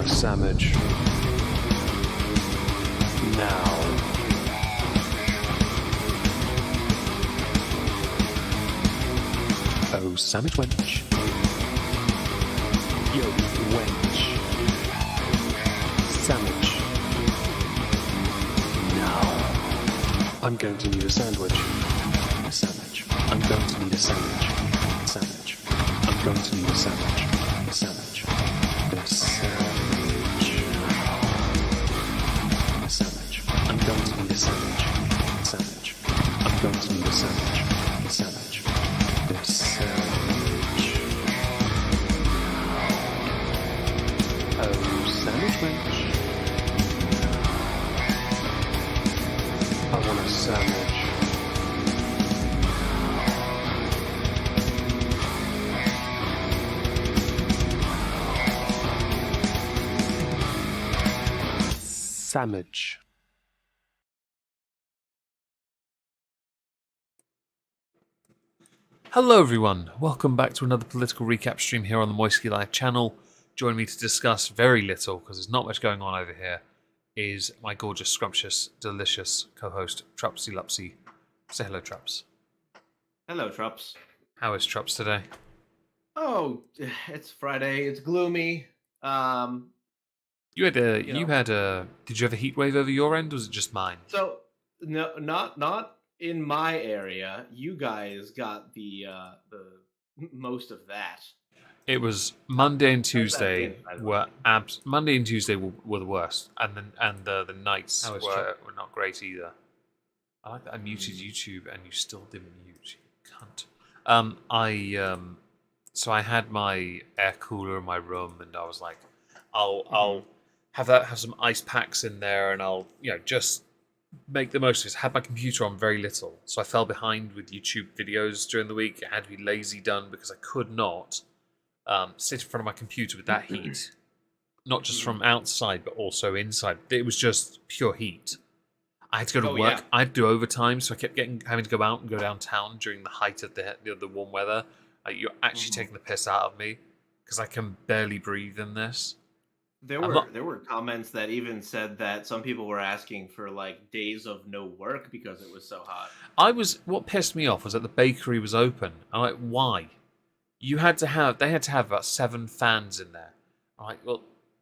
want a sandwich. Now. Oh, sandwich wench. Yo, wench. Sandwich. Now. I'm going to need a sandwich. A sandwich. I'm going to need a sandwich. Sandwich. I'm going to need a sandwich. A sandwich. A sandwich. A sandwich. I'm going to need a sandwich. Sandwich. I'm going to need a sandwich. A sandwich. A sandwich. Oh, sandwich wench. I want a sandwich. Sandwich. Hello everyone, welcome back to another political recap stream here on the Moistski Live channel. Join me to discuss very little, because there's not much going on over here, is my gorgeous, scrumptious, delicious co-host, TrupsLP. Say hello, Trups. Hello, Trups. How is Trups today? Oh, it's Friday. It's gloomy. You had a. Did you have a heat wave over your end, or was it just mine? So, no, not in my area. You guys got the most of that. It was Monday and Tuesday were Monday and Tuesday were the worst, and the nights were not great either. I like that I muted YouTube and you still didn't mute, you cunt. So I had my air cooler in my room, and I was like, I'll have some ice packs in there, and I'll just make the most of it. I had my computer on very little, so I fell behind with YouTube videos during the week. It had to be lazy done because I could not sit in front of my computer with that heat, not just from outside but also inside. It was just pure heat. I had to go to work. Yeah. I had to do overtime, so I kept having to go out and go downtown during the height of the warm weather. You're actually taking the piss out of me because I can barely breathe in this. There were comments that even said that some people were asking for like days of no work because it was so hot. What pissed me off was that the bakery was open. I'm like, why? They had to have about 7 fans in there. I'm like, well,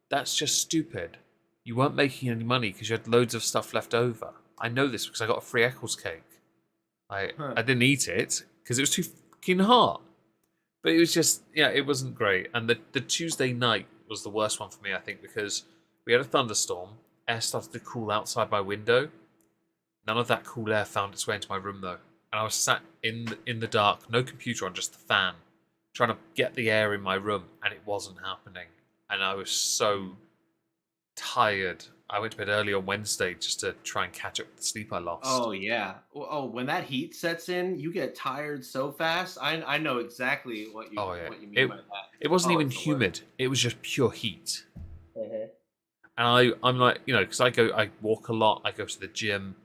that's just stupid. You weren't making any money because you had loads of stuff left over. I know this because I got a free Eccles cake. I didn't eat it because it was too fucking hot. But it was just, it wasn't great. And the Tuesday night was the worst one for me, I think, because we had a thunderstorm. Air started to cool outside my window. None of that cool air found its way into my room, though. And I was sat in the dark, no computer on, just the fan, trying to get the air in my room, and it wasn't happening. And I was so tired. I went to bed early on Wednesday just to try and catch up with the sleep I lost. Oh, yeah. Oh, when that heat sets in, you get tired so fast. I know exactly what you mean by that. It wasn't even humid. It was just pure heat. And I'm like, because I walk a lot, I go to the gym.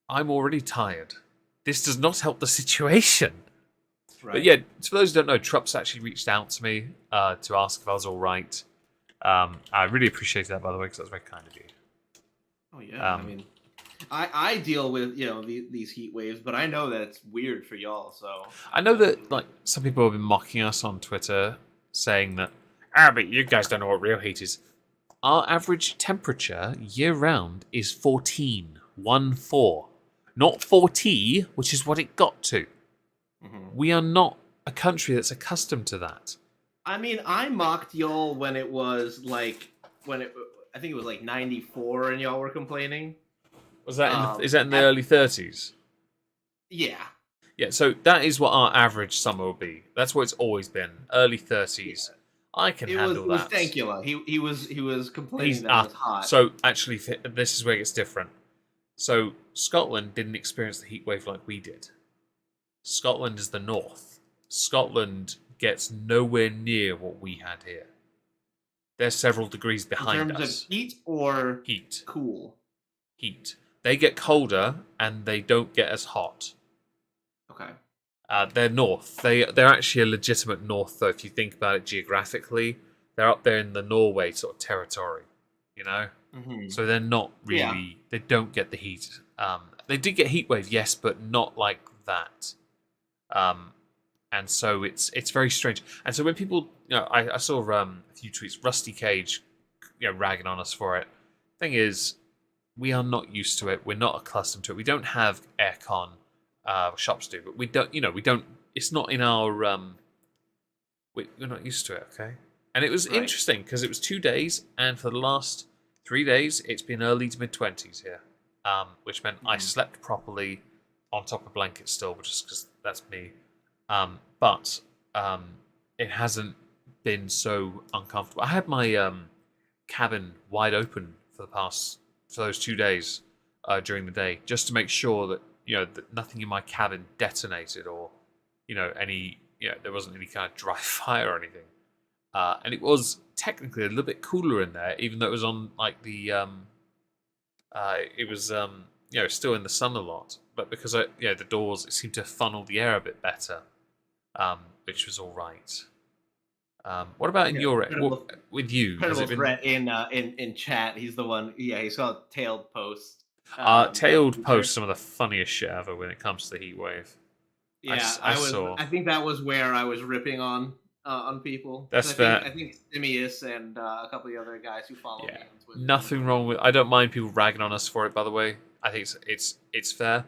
I'm already tired. This does not help the situation. Right. But yeah, for those who don't know, Trups actually reached out to me to ask if I was all right. I really appreciate that, by the way, because that was very kind of you. Oh yeah, I mean, I deal with these heat waves, but I know that it's weird for y'all. So I know that like some people have been mocking us on Twitter, saying that but you guys don't know what real heat is. Our average temperature year round is 14, not 40, which is what it got to. We are not a country that's accustomed to that. I mean, I mocked y'all when it was like I think it was like 94, and y'all were complaining. Was that is that in the early 30s? Yeah. Yeah. So that is what our average summer will be. That's what it's always been. Early 30s. Yeah. I can handle that. It was Dankula. He was complaining that it was hot. So actually, this is where it gets different. So Scotland didn't experience the heat wave like we did. Scotland is the north. Scotland gets nowhere near what we had here. They're several degrees behind us. In terms of heat or heat? Cool. Heat. They get colder and they don't get as hot. Okay. They're north. They're actually a legitimate north, though. If you think about it geographically, they're up there in the Norway sort of territory, you know. Mm-hmm. So they're not really. Yeah. They don't get the heat. They did get heat wave, yes, but not like that. And so it's very strange. And so when people, I saw a few tweets, Rusty Cage, ragging on us for it. Thing is, we are not used to it. We're not accustomed to it. We don't have aircon. Shops do, but we don't. We don't. It's not in our. We're not used to it. Okay, and it was interesting because it was 2 days, and for the last 3 days, it's been early to mid-20s here, which meant I slept properly on top of blankets still, just because that's me. But it hasn't been so uncomfortable. I had my cabin wide open for those 2 days during the day, just to make sure that that nothing in my cabin detonated or there wasn't any kind of dry fire or anything. And it was technically a little bit cooler in there, even though it was on like the it was still in the sun a lot. But because the doors, it seemed to funnel the air a bit better, which was all right. What about in your with you? Incredible threat in chat. He's the one. Yeah, he saw tailed posts. Tailed posts some of the funniest shit ever when it comes to the heat wave. Yeah, I think that was where I was ripping on people. That's fair. I think Simius and a couple of the other guys who follow me on Twitter. Nothing wrong with. I don't mind people ragging on us for it. By the way, I think it's fair.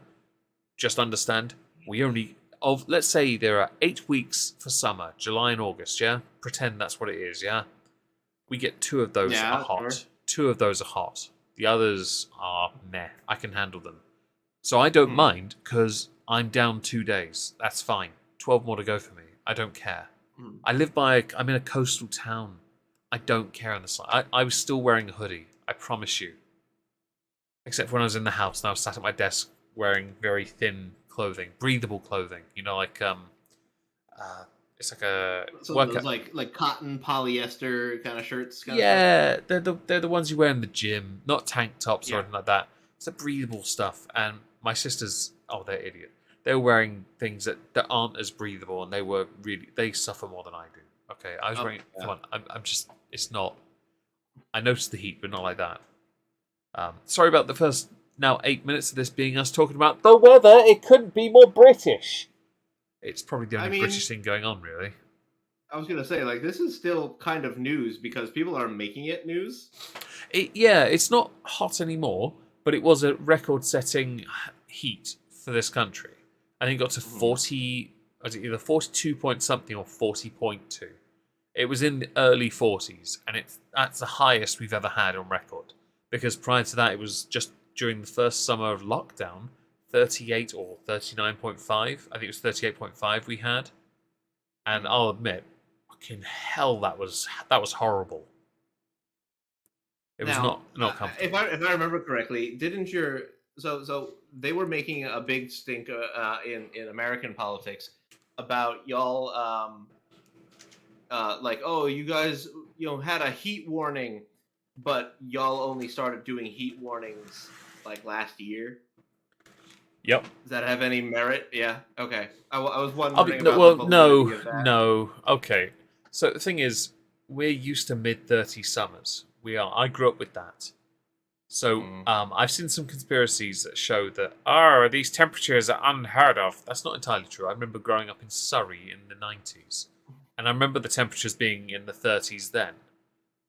Just understand, we only let's say there are 8 weeks for summer, July and August. Yeah, pretend that's what it is. Yeah, we get 2 of those are hot. Sure. 2 of those are hot. The others are meh. I can handle them. So I don't mind because I'm down 2 days. That's fine. 12 more to go for me. I don't care. I'm in a coastal town. I don't care on the side. I was still wearing a hoodie. I promise you. Except when I was in the house and I was sat at my desk wearing very thin clothing, breathable clothing. It's like a those like cotton polyester kind of shirts. They're the ones you wear in the gym, not tank tops or anything like that. It's the breathable stuff. And my sisters, they're idiot. They were wearing things that aren't as breathable, and they suffer more than I do. Okay, I was wearing. Come on, I'm just. It's not. I noticed the heat, but not like that. Sorry about the first 8 minutes of this being us talking about the weather. It couldn't be more British. It's probably the only British thing going on, really. I was going to say, this is still kind of news because people are making it news. It's not hot anymore, but it was a record-setting heat for this country. I think it got to 40, was it either 42 point something or 40.2. It was in the early 40s, and that's the highest we've ever had on record. Because prior to that, it was just during the first summer of lockdown, 38 or 39.5. I think it was 38.5 we had. And I'll admit, fucking hell, that was horrible. It was not comfortable. If I remember correctly, didn't your so they were making a big stink in American politics about y'all you guys had a heat warning, but y'all only started doing heat warnings last year. Yep. Does that have any merit? Yeah. Okay. I was wondering. No. Okay. So the thing is, we're used to mid-30s summers. We are. I grew up with that. So I've seen some conspiracies that show that these temperatures are unheard of. That's not entirely true. I remember growing up in Surrey in the 90s, and I remember the temperatures being in the 30s then.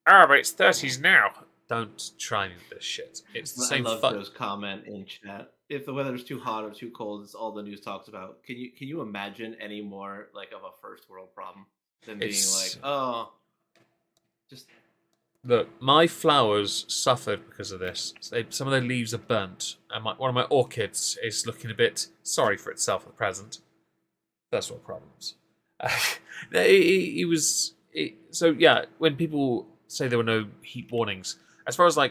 But it's 30s now. Don't try me with this shit. It's the same. I love those comment in chat. If the weather is too hot or too cold, it's all the news talks about. Can you imagine any more of a first world problem than being just look? My flowers suffered because of this. Some of their leaves are burnt, and one of my orchids is looking a bit sorry for itself at present. First world problems. So yeah, when people say there were no heat warnings, as far as I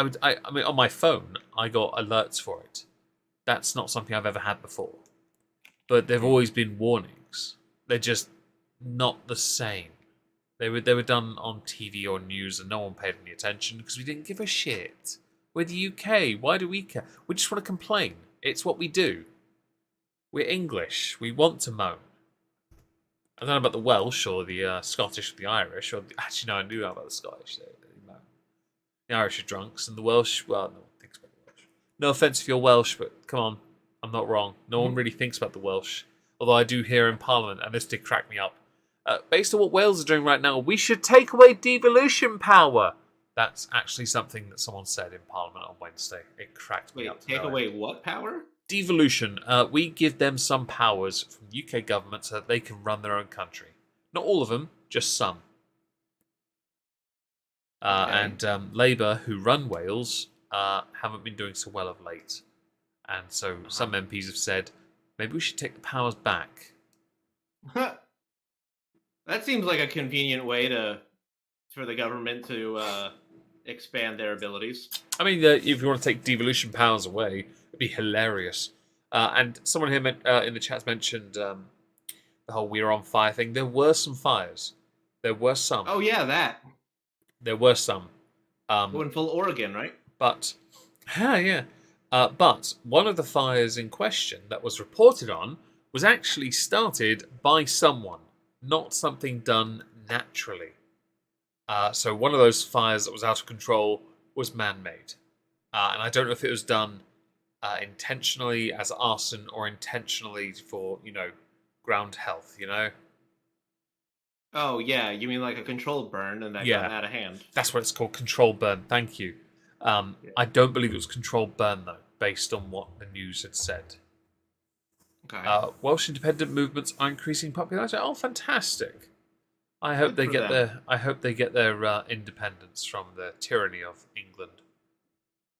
mean, on my phone, I got alerts for it. That's not something I've ever had before. But there've always been warnings. They're just not the same. They were done on TV or news, and no one paid any attention because we didn't give a shit. We're the UK. Why do we care? We just want to complain. It's what we do. We're English. We want to moan. I don't know about the Welsh or the Scottish or the Irish. Actually, no, I knew about the Scottish. The Irish are drunks, and the Welsh. Well, no one thinks about the Welsh. No offense if you're Welsh, but come on, I'm not wrong. No one really thinks about the Welsh. Although I do hear in Parliament, and this did crack me up. Based on what Wales are doing right now, we should take away devolution power. That's actually something that someone said in Parliament on Wednesday. It cracked me up. Take away what power? Devolution. We give them some powers from the UK government so that they can run their own country. Not all of them, just some. And Labour, who run Wales, haven't been doing so well of late. And so some MPs have said, maybe we should take the powers back. That seems like a convenient way for the government to expand their abilities. I mean, if you want to take devolution powers away, it'd be hilarious. And someone here in the chat mentioned the whole "we're on fire" thing. There were some fires. There were some. Oh yeah, that. There were some. Going full Oregon, right? But, yeah. But one of the fires in question that was reported on was actually started by someone, not something done naturally. So one of those fires that was out of control was man-made. And I don't know if it was done intentionally as arson or intentionally for, ground health, Oh, yeah. You mean like a controlled burn and that got out of hand? That's what it's called, controlled burn. Thank you. I don't believe it was controlled burn, though, based on what the news had said. Okay. Welsh independent movements are increasing popularity. Oh, fantastic! I hope they get their independence from the tyranny of England.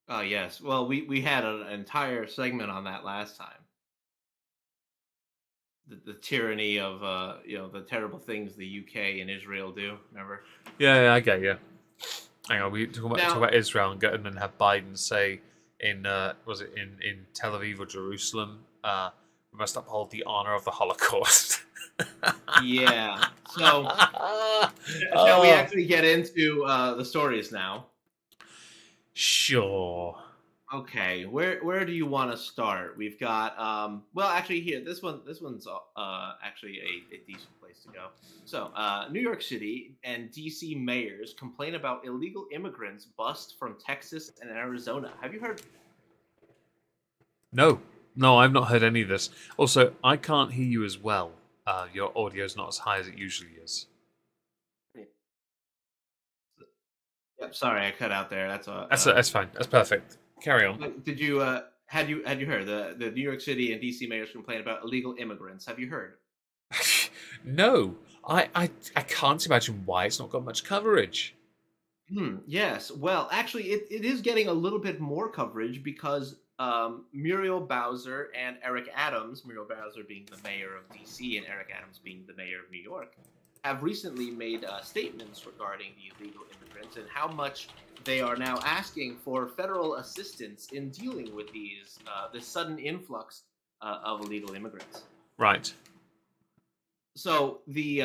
Oh yes. Well, we had an entire segment on that last time. The tyranny of the terrible things the UK and Israel do. Remember? Yeah, I get you. Hang on, we talk about Israel and then have Biden say in Tel Aviv or Jerusalem, we must uphold the honor of the Holocaust. Yeah. So shall we actually get into the stories now? Sure. Okay, where do you want to start? We've got well, actually here this one's actually a decent place to go. So New York City and DC mayors complain about illegal immigrants bust from Texas and Arizona. Have you heard? No, I've not heard any of this. Also, I can't hear you as well. Your audio's not as high as it usually is. Yep, sorry, I cut out there. That's fine. That's perfect. Carry on. Did you had you heard the New York City and DC mayors complain about illegal immigrants? Have you heard? No, I can't imagine why it's not got much coverage. Yes. Well, actually, it is getting a little bit more coverage because Muriel Bowser and Eric Adams, Muriel Bowser being the mayor of DC and Eric Adams being the mayor of New York, have recently made statements regarding the illegal immigrants and how much they are now asking for federal assistance in dealing with this sudden influx of illegal immigrants. Right. So the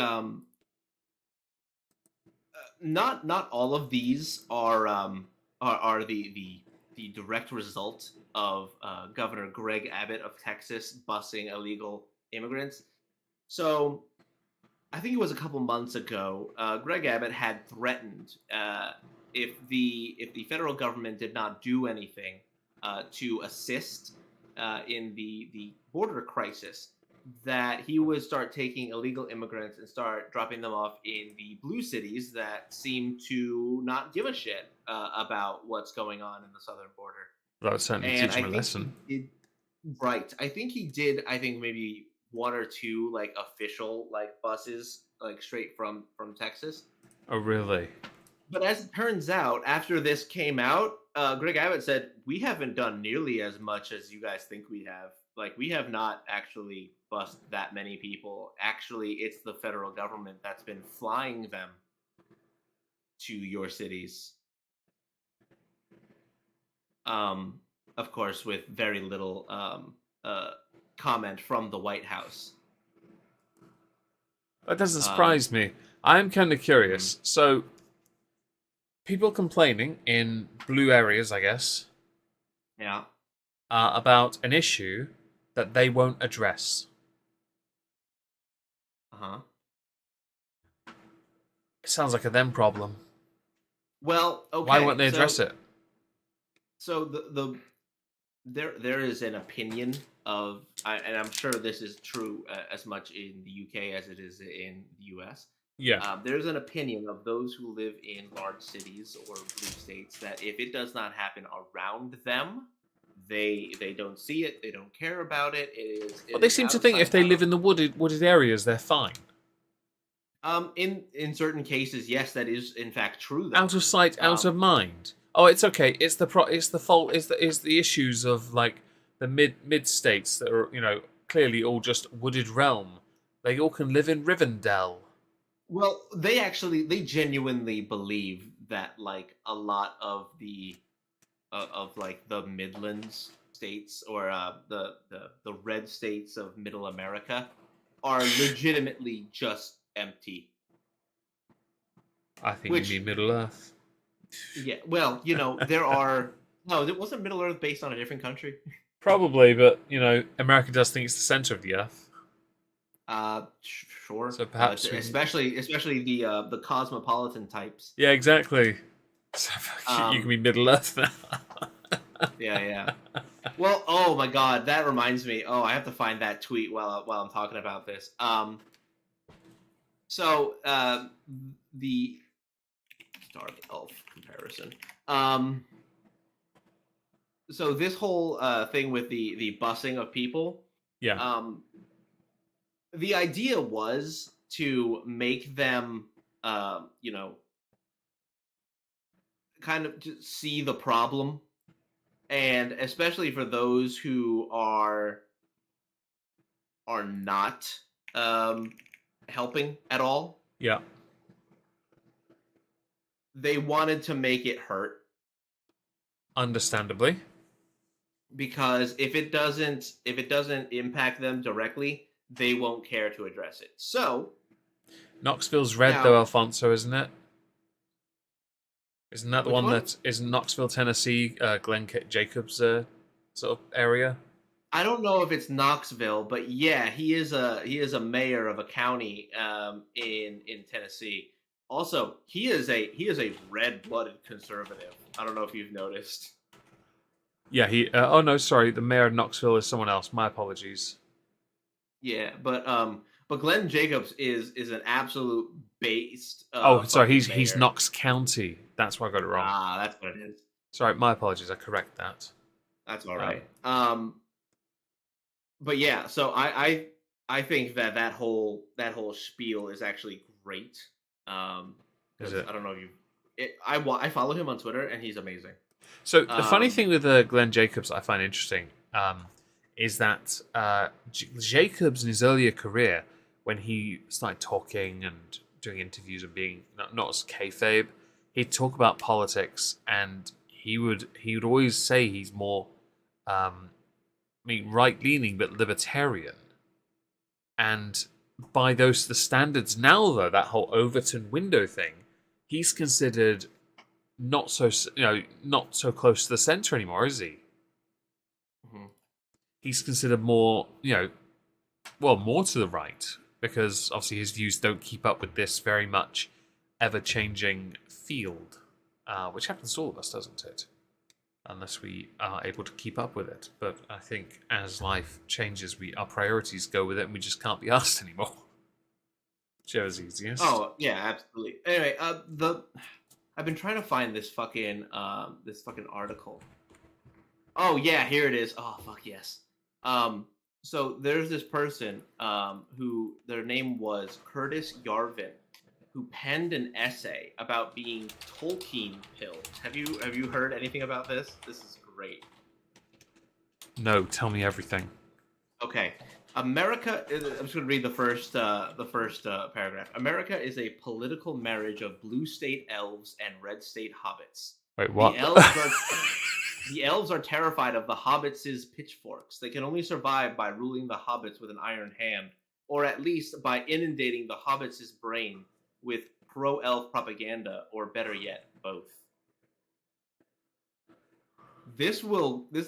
not all of these are the direct result of Governor Greg Abbott of Texas busing illegal immigrants. So I think it was a couple months ago, Greg Abbott had threatened if the federal government did not do anything to assist in the border crisis, that he would start taking illegal immigrants and start dropping them off in the blue cities that seem to not give a shit about what's going on in the southern border. That would certainly teach him a lesson. Right. I think he did. I think maybe one or two official buses straight from Texas. Oh, really? But as it turns out, after this came out, Greg Abbott said, we haven't done nearly as much as you guys think we have. We have not actually bust that many people. Actually, it's the federal government that's been flying them to your cities. Of course, with very little comment from the White House. That doesn't surprise me. I'm kind of curious. So, people complaining in blue areas, I guess. Yeah. About an issue that they won't address. Uh-huh. sounds like a them problem. Well, okay. Why won't they address it? So there is an opinion of, and I'm sure this is true as much in the UK as it is in the US. Yeah. There's an opinion of those who live in large cities or blue states that if it does not happen around them, they don't see it, they don't care about it. But they seem to think if they live in the wooded areas, they're fine. In certain cases, yes, that is in fact true. Though. Out of sight, out of mind. Oh, it's okay. It's the fault. Is the issues of like the mid states that are clearly all just wooded realm. They all can live in Rivendell. Well, they genuinely believe that like a lot of the of like the Midlands states or the red states of Middle America are legitimately just empty. I think you mean Middle Earth. Yeah, well, there are no. Wasn't Middle Earth based on a different country? Probably, but America does think it's the center of the Earth. Sure. So perhaps, especially the cosmopolitan types. Yeah, exactly. So you can be Middle Earth now. Yeah. Well, oh my God, that reminds me. Oh, I have to find that tweet while I'm talking about this. So the Dark Elf comparison. So this whole thing with the busing of people. Yeah. The idea was to make them, kind of just see the problem, and especially for those who are not helping at all. Yeah. They wanted to make it hurt. Understandably. Because if it doesn't impact them directly, they won't care to address it. So Knoxville's red though, Alfonso, isn't it? Isn't that the one that is Knoxville, Tennessee, Glenn Jacobs sort of area? I don't know if it's Knoxville, but yeah, he is a mayor of a county in Tennessee. Also, he is a red-blooded conservative. I don't know if you've noticed. Yeah, oh no, sorry, the mayor of Knoxville is someone else. My apologies. Yeah, but Glenn Jacobs is an absolute based. Sorry, he's Knox County. That's why I got it wrong. Ah, that's what it is. Sorry, my apologies. I correct that. That's all right. But yeah, so I think that whole spiel is actually great. Is it? I don't know if I follow him on Twitter and he's amazing. So the funny thing with Glenn Jacobs I find interesting is that Jacobs in his earlier career, when he started talking and doing interviews and being not as kayfabe, he'd talk about politics and he would always say he's more right leaning but libertarian. And by the standards now, though, that whole Overton window thing, he's considered not so close to the center anymore, is he? Mm-hmm. He's considered more, more to the right, because obviously his views don't keep up with this very much ever-changing field, which happens to all of us, doesn't it? Unless we are able to keep up with it. But I think as life changes, our priorities go with it, and we just can't be asked anymore. Whichever's easiest. Oh yeah, absolutely. Anyway, I've been trying to find this fucking article. Oh yeah, here it is. Oh fuck yes. So there's this person who their name was Curtis Yarvin, who penned an essay about being Tolkien pilled. Have you heard anything about this? This is great. No, tell me everything. Okay. America. I'm just going to read the first paragraph. America is a political marriage of blue state elves and red state hobbits. Wait, what? The elves are terrified of the hobbits' pitchforks. They can only survive by ruling the hobbits with an iron hand, or at least by inundating the hobbits' brain with pro-elf propaganda, or better yet, both. This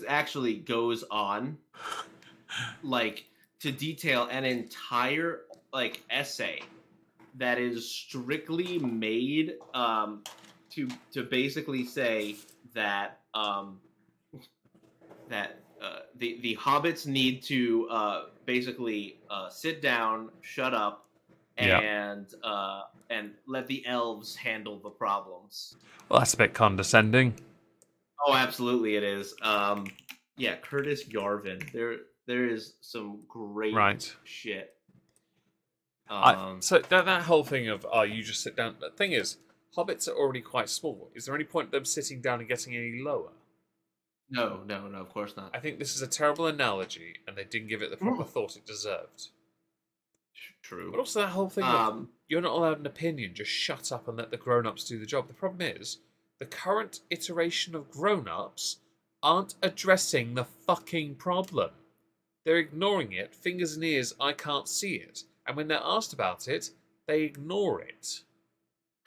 actually goes on, like, to detail an entire essay that is strictly made to basically say that the hobbits need to basically sit down, shut up, and let the elves handle the problems. Well, that's a bit condescending. Oh, absolutely, it is. Yeah, Curtis Yarvin. There is some great shit. So that whole thing of you just sit down. The thing is, hobbits are already quite small. Is there any point in them sitting down and getting any lower? No, of course not. I think this is a terrible analogy, and they didn't give it the proper thought it deserved. True. But also that whole thing of you're not allowed an opinion, just shut up and let the grown-ups do the job. The problem is, the current iteration of grown-ups aren't addressing the fucking problem. They're ignoring it, fingers and ears, I can't see it. And when they're asked about it, they ignore it.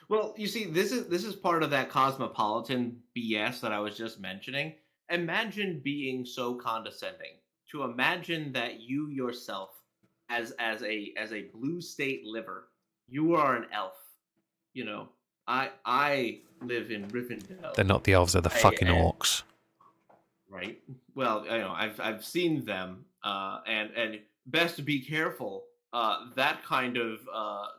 Well, you see, this is part of that cosmopolitan BS that I was just mentioning. Imagine being so condescending to imagine that you yourself, as a blue state liver, you are an elf. You know, I live in Rivendell. They're not the elves; they're the fucking orcs. Right. Well, I've seen them, and best to be careful. That kind of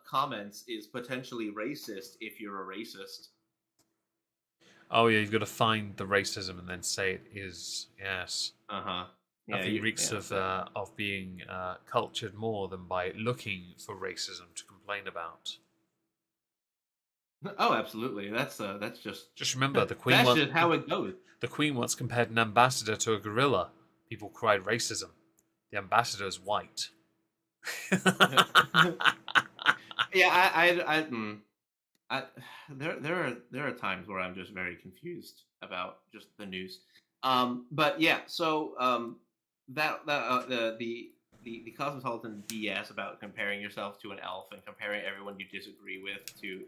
comments is potentially racist if you're a racist. Oh yeah, you've got to find the racism and then say it is. Yes. Nothing reeks of being cultured more than by looking for racism to complain about. Oh, absolutely. That's just remember the Queen. That's just how it goes. The Queen once compared an ambassador to a gorilla. People cried racism. The ambassador is white. Yeah, there are times where I'm just very confused about just the news. But yeah, so the cosmopolitan BS about comparing yourself to an elf and comparing everyone you disagree with to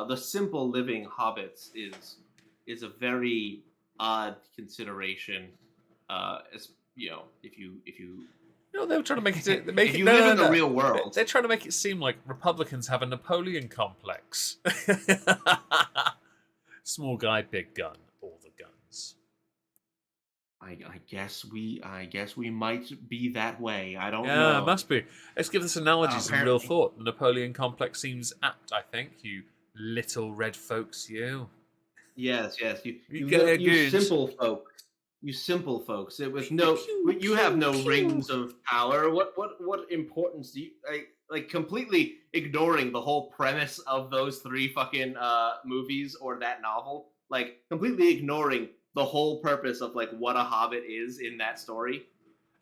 the simple living hobbits is a very odd consideration. As you know, if you no, they were trying to make it. If you live in the real world, they're trying to make it seem like Republicans have a Napoleon complex. Small guy, big gun, all the guns. I guess we might be that way. I don't know. Yeah, it must be. Let's give this analogy some real thought. The Napoleon complex seems apt, I think. You little red folks, you. Yes, you simple folks. You simple folks. It was you have no rings of power. What importance do you like? Completely ignoring the whole premise of those three fucking movies or that novel. Like completely ignoring the whole purpose of like what a hobbit is in that story.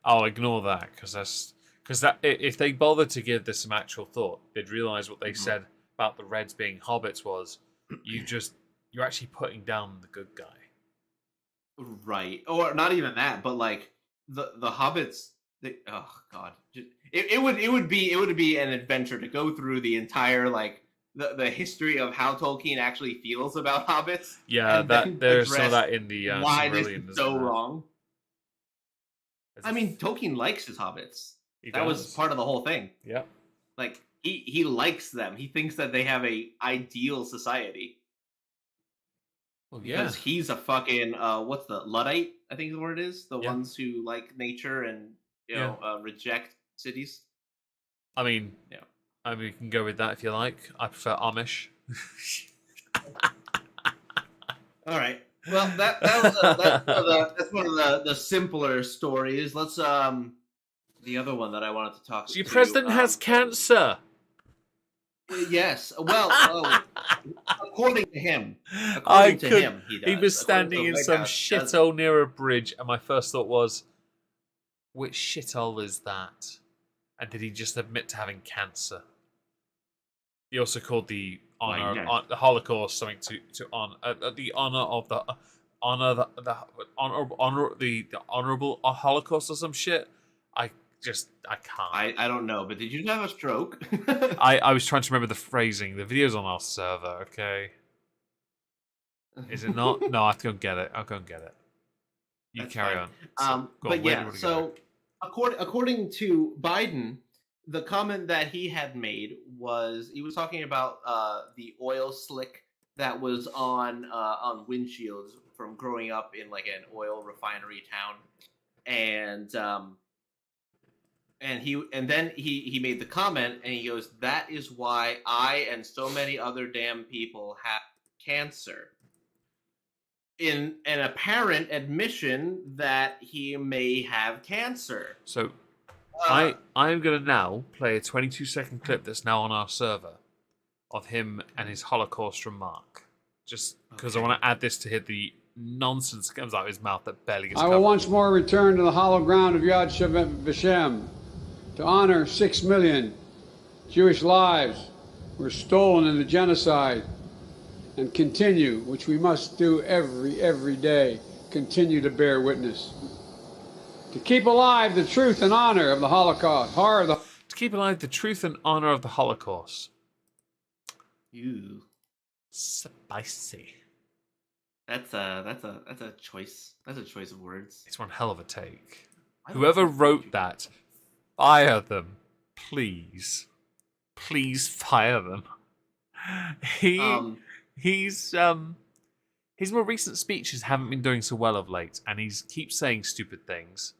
I'll ignore that because if they bothered to give this some actual thought, they'd realize what they said about the Reds being hobbits was you're actually putting down the good guy. Right, or not even that, but like the hobbits. Oh god, it would be an adventure to go through the entire like the history of how Tolkien actually feels about hobbits. Yeah, there's some of that in the why this is so wrong. I mean, Tolkien likes his hobbits. That was part of the whole thing. Yeah, like he likes them. He thinks that they have a ideal society. Well, yeah. Because he's a fucking what's the Luddite? I think is what it is. The ones who like nature and reject cities. I mean, you can go with that if you like. I prefer Amish. All right. Well, that's one of the simpler stories. Let's the other one that I wanted to talk. So your president has cancer. Yes. Well, according to him. He does. He was standing in some shithole near a bridge, and my first thought was, which shithole is that? And did he just admit to having cancer? He also called the the Holocaust something to honor the honor of the honorable Holocaust or some shit. I can't. I don't know, but did you have a stroke? I was trying to remember the phrasing. The video's on our server, okay? Is it not? No, I have to go and get it. I'll go and get it. You carry on. But yeah, so according to Biden, the comment that he had made was he was talking about the oil slick that was on windshields from growing up in like an oil refinery town, and then he made the comment and he goes, that is why I and so many other damn people have cancer, in an apparent admission that he may have cancer. So I'm going to now play a 22-second clip that's now on our server of him and his Holocaust remark. Just because I want to add this to hit the nonsense that comes out of his mouth that barely gets covered. I will once more return to the hollow ground of Yad Vashem to honor 6 million Jewish lives were stolen in the genocide, and continue, which we must do every day, continue to bear witness. To keep alive the truth and honor of the Holocaust. To keep alive the truth and honor of the Holocaust. Ew. Spicy. That's a choice. That's a choice of words. It's one hell of a take. Whoever wrote that, fire them, please. Please fire them. His more recent speeches haven't been doing so well of late, and he keeps saying stupid things.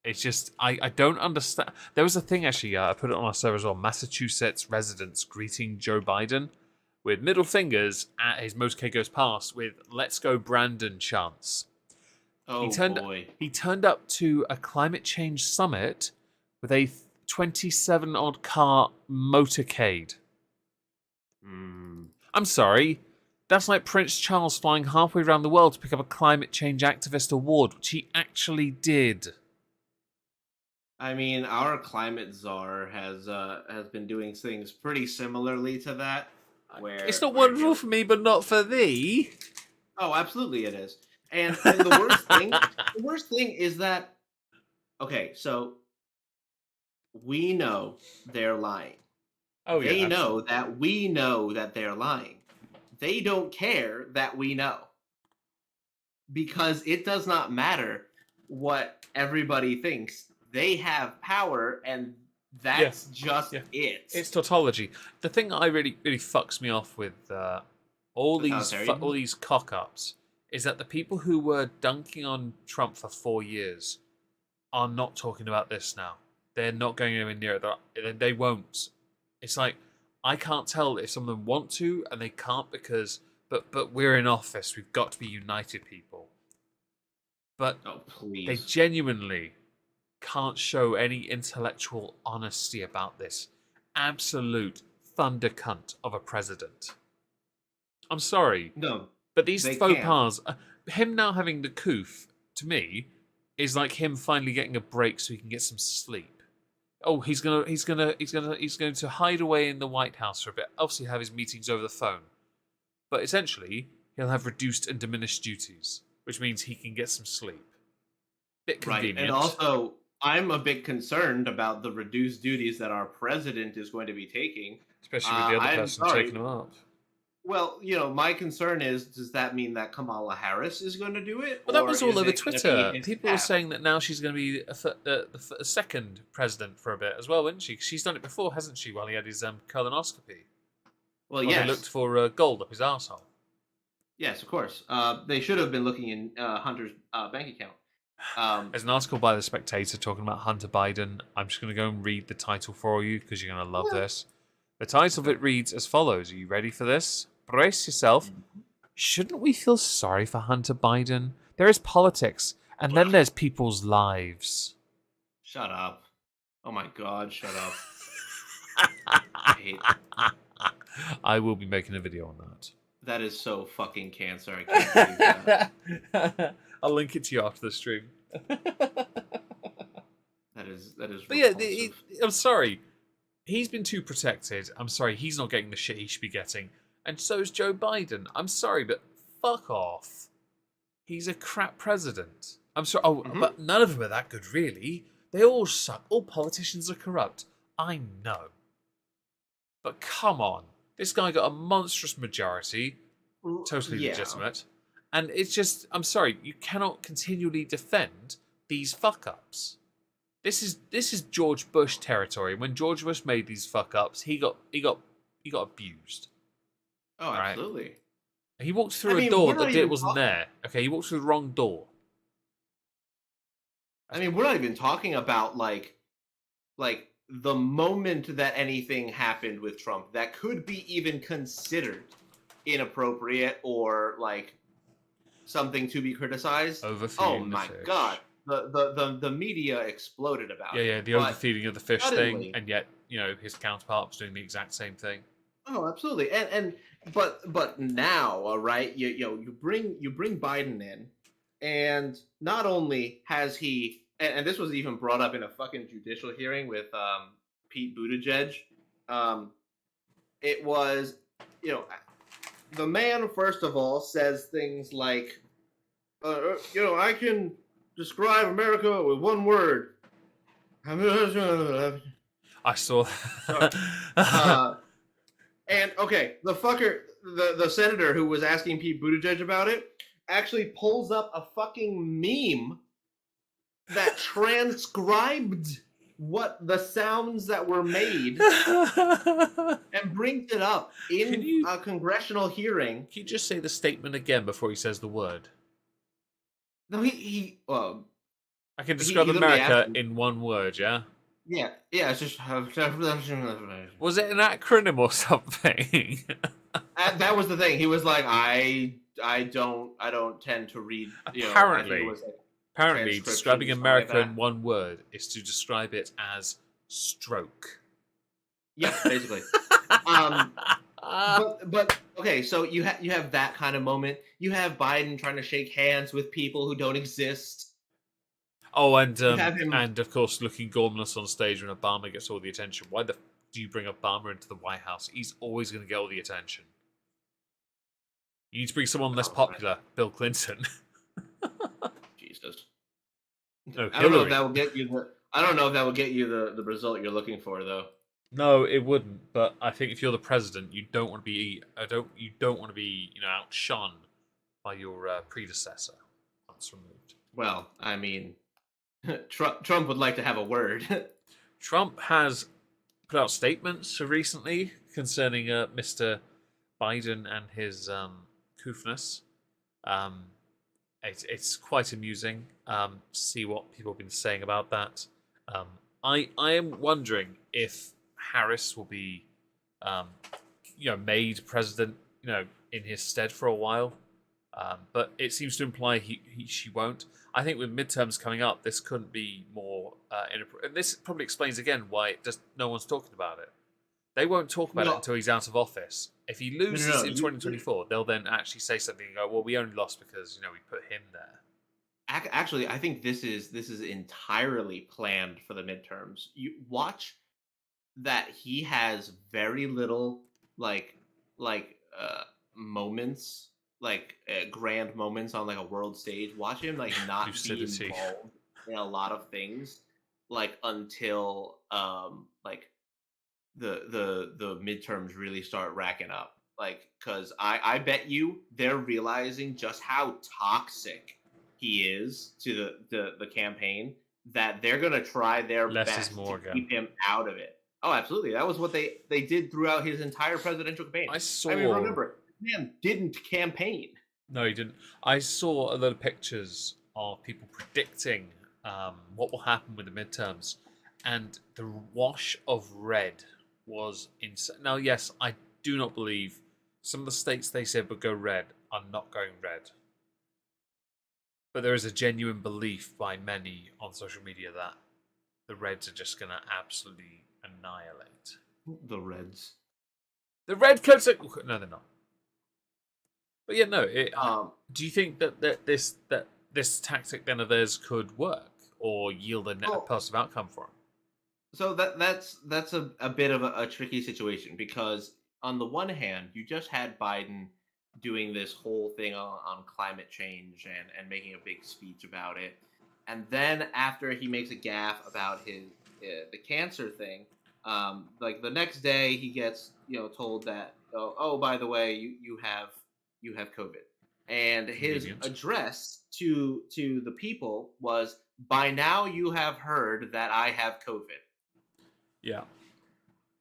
It's just I don't understand. There was a thing actually. I put it on our server as well. Massachusetts residents greeting Joe Biden with middle fingers at his most K goes past with "Let's go Brandon" chants. Oh boy! He turned up to a climate change summit with a 27-odd car motorcade. I'm sorry. That's like Prince Charles flying halfway around the world to pick up a climate change activist award, which he actually did. I mean, our climate czar has been doing things pretty similarly to that. Where it's not wonderful for me, but not for thee. Oh, absolutely, it is. And the worst thing is that, okay, so we know they're lying. Oh yeah, they know that we know that they're lying. They don't care that we know, because it does not matter what everybody thinks. They have power, and that's just it. It's tautology. The thing that really fucks me off with all these cock-ups is that the people who were dunking on Trump for 4 years are not talking about this now. They're not going anywhere near it. They won't. It's like, I can't tell if some of them want to and they can't because, but we're in office. We've got to be united, people. But they genuinely can't show any intellectual honesty about this absolute thunder cunt of a president. I'm sorry. No. But these faux pas, him now having the coof, to me, is like him finally getting a break so he can get some sleep. Oh, he's going to hide away in the White House for a bit. Obviously have his meetings over the phone. But essentially, he'll have reduced and diminished duties, which means he can get some sleep. Bit convenient. Right, and also, I'm a bit concerned about the reduced duties that our president is going to be taking. Especially with the other person taking them up. Well, my concern is, does that mean that Kamala Harris is going to do it? Well, that was all over Twitter. People are saying that now she's going to be a second president for a bit as well, isn't she? She's done it before, hasn't she, while he had his colonoscopy? Well, yes. They looked for gold up his arsehole. Yes, of course. They should have been looking in Hunter's bank account. There's an article by The Spectator talking about Hunter Biden. I'm just going to go and read the title for you because you're going to love this. The title of it reads as follows. Are you ready for this? Brace yourself. Shouldn't we feel sorry for Hunter Biden? There is politics, and then there's people's lives. Shut up. Oh my god, shut up. I hate it. I will be making a video on that. That is so fucking cancer. I can't believe that. I'll link it to you after the stream. That is. But yeah, I'm sorry. He's been too protected. I'm sorry. He's not getting the shit he should be getting. And so is Joe Biden. I'm sorry, but fuck off. He's a crap president. I'm sorry. But none of them are that good, really. They all suck. All politicians are corrupt. I know. But come on. This guy got a monstrous majority. Totally legitimate. And it's just, I'm sorry, you cannot continually defend these fuck-ups. This is George Bush territory. When George Bush made these fuck ups, he got abused. Oh, Right? absolutely. He walked through I a mean, door we're not that even wasn't there. Okay, he walked through the wrong door. I mean, we're not even talking about like the moment that anything happened with Trump that could be even considered inappropriate or like something to be criticized. Oh Overfeeding the my fish. god, the media exploded about it. Yeah, the But overfeeding of the fish suddenly, thing, and yet his counterpart was doing the exact same thing. oh, absolutely, but now, all right, you bring Biden in, and not only has he, and this was even brought up in a fucking judicial hearing with Pete Buttigieg, it was, the man first of all says things like, I can describe America with one word. I saw. And okay, the fucker, the senator who was asking Pete Buttigieg about it, actually pulls up a fucking meme that transcribed what the sounds that were made and brings it up in a congressional hearing. Can you just say the statement again before he says the word? No, I can describe America in one word, yeah? Yeah, it's just. Was it an acronym or something? That was the thing. He was like, I don't tend to read. Apparently, describing America in one word is to describe it as stroke. Yeah, basically. But okay, so you have that kind of moment. You have Biden trying to shake hands with people who don't exist. Oh, and of course, looking gormless on stage when Obama gets all the attention. Why do you bring Obama into the White House? He's always going to get all the attention. You need to bring someone less popular, Bill Clinton. Jesus. No, I don't know if that will get you the result you're looking for, though. No, it wouldn't. But I think if you're the president, you don't want to be outshone by your predecessor once removed. Well, I mean, Trump would like to have a word. Trump has put out statements recently concerning Mr. Biden and his coofness. It's quite amusing to see what people have been saying about that. I am wondering if Harris will be made president in his stead for a while. But it seems to imply she won't. I think with midterms coming up, this couldn't be more inappropriate. And this probably explains again why no one's talking about it. They won't talk about it until he's out of office. If he loses in 2024, they'll then actually say something and go, "Well, we only lost because we put him there." Actually, I think this is entirely planned for the midterms. You watch that he has very little moments, grand moments on a world stage. Watch him not be involved in a lot of things until the midterms really start racking up. Because I bet you they're realizing just how toxic he is to the campaign, that they're gonna try their best to keep him out of it. Oh, absolutely. That was what they did throughout his entire presidential campaign. I mean, remember, man didn't campaign. No, he didn't. I saw a lot of pictures of people predicting what will happen with the midterms, and the wash of red was insane. Now, yes, I do not believe some of the states they said would go red are not going red. But there is a genuine belief by many on social media that the Reds are just going to absolutely annihilate. The Reds. The Red Coats are... No, they're not. But yeah, no. Do you think that this tactic then of theirs could work or yield a positive outcome for them? So that's a bit of a tricky situation, because on the one hand, you just had Biden doing this whole thing on climate change and making a big speech about it, and then after he makes a gaffe about the cancer thing, the next day he gets told that by the way you have COVID, and his address to the people was, by now you have heard that I have COVID. Yeah.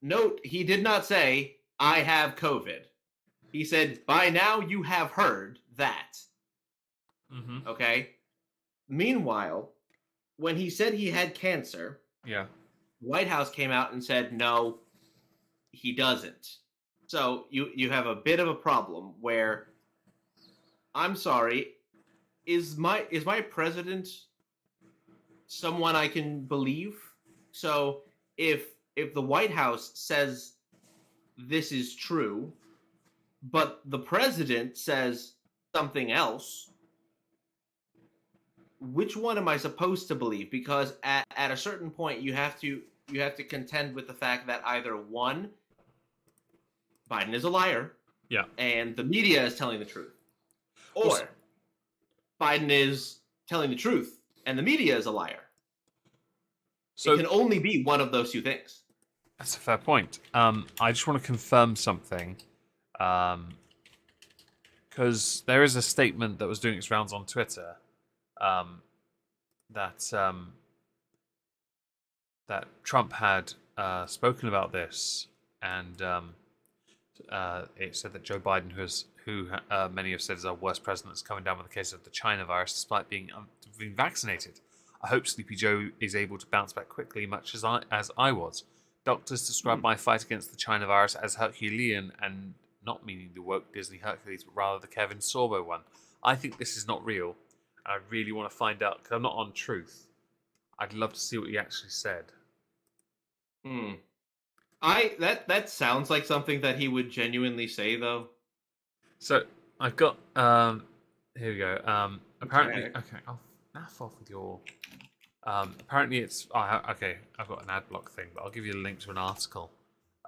Note, he did not say, I have COVID. He said, by now you have heard that. Mm-hmm. Okay? Meanwhile, when he said he had cancer, Yeah. White House came out and said, no, he doesn't. So you have a bit of a problem where, I'm sorry, is my president someone I can believe? So if the White House says this is true, but the president says something else, which one am I supposed to believe? Because at a certain point you have to contend with the fact that either one, Biden is a liar, Yeah. and the media is telling the truth, or Biden is telling the truth and the media is a liar. So it can only be one of those two things. That's a fair point. I just want to confirm something, because there is a statement that was doing its rounds on Twitter, that Trump had spoken about this, and it said that Joe Biden, who many have said is our worst president, is coming down with the case of the China virus despite being vaccinated. I hope Sleepy Joe is able to bounce back quickly, much as I was. Doctors describe my fight against the China virus as Herculean, and not meaning the woke Disney Hercules, but rather the Kevin Sorbo one. I think this is not real, and I really want to find out, because I'm not on Truth. I'd love to see what he actually said. That sounds like something that he would genuinely say, though. So I've got here we go. Apparently, okay, I'll naff off with your. Apparently, it's okay. I've got an ad block thing, but I'll give you a link to an article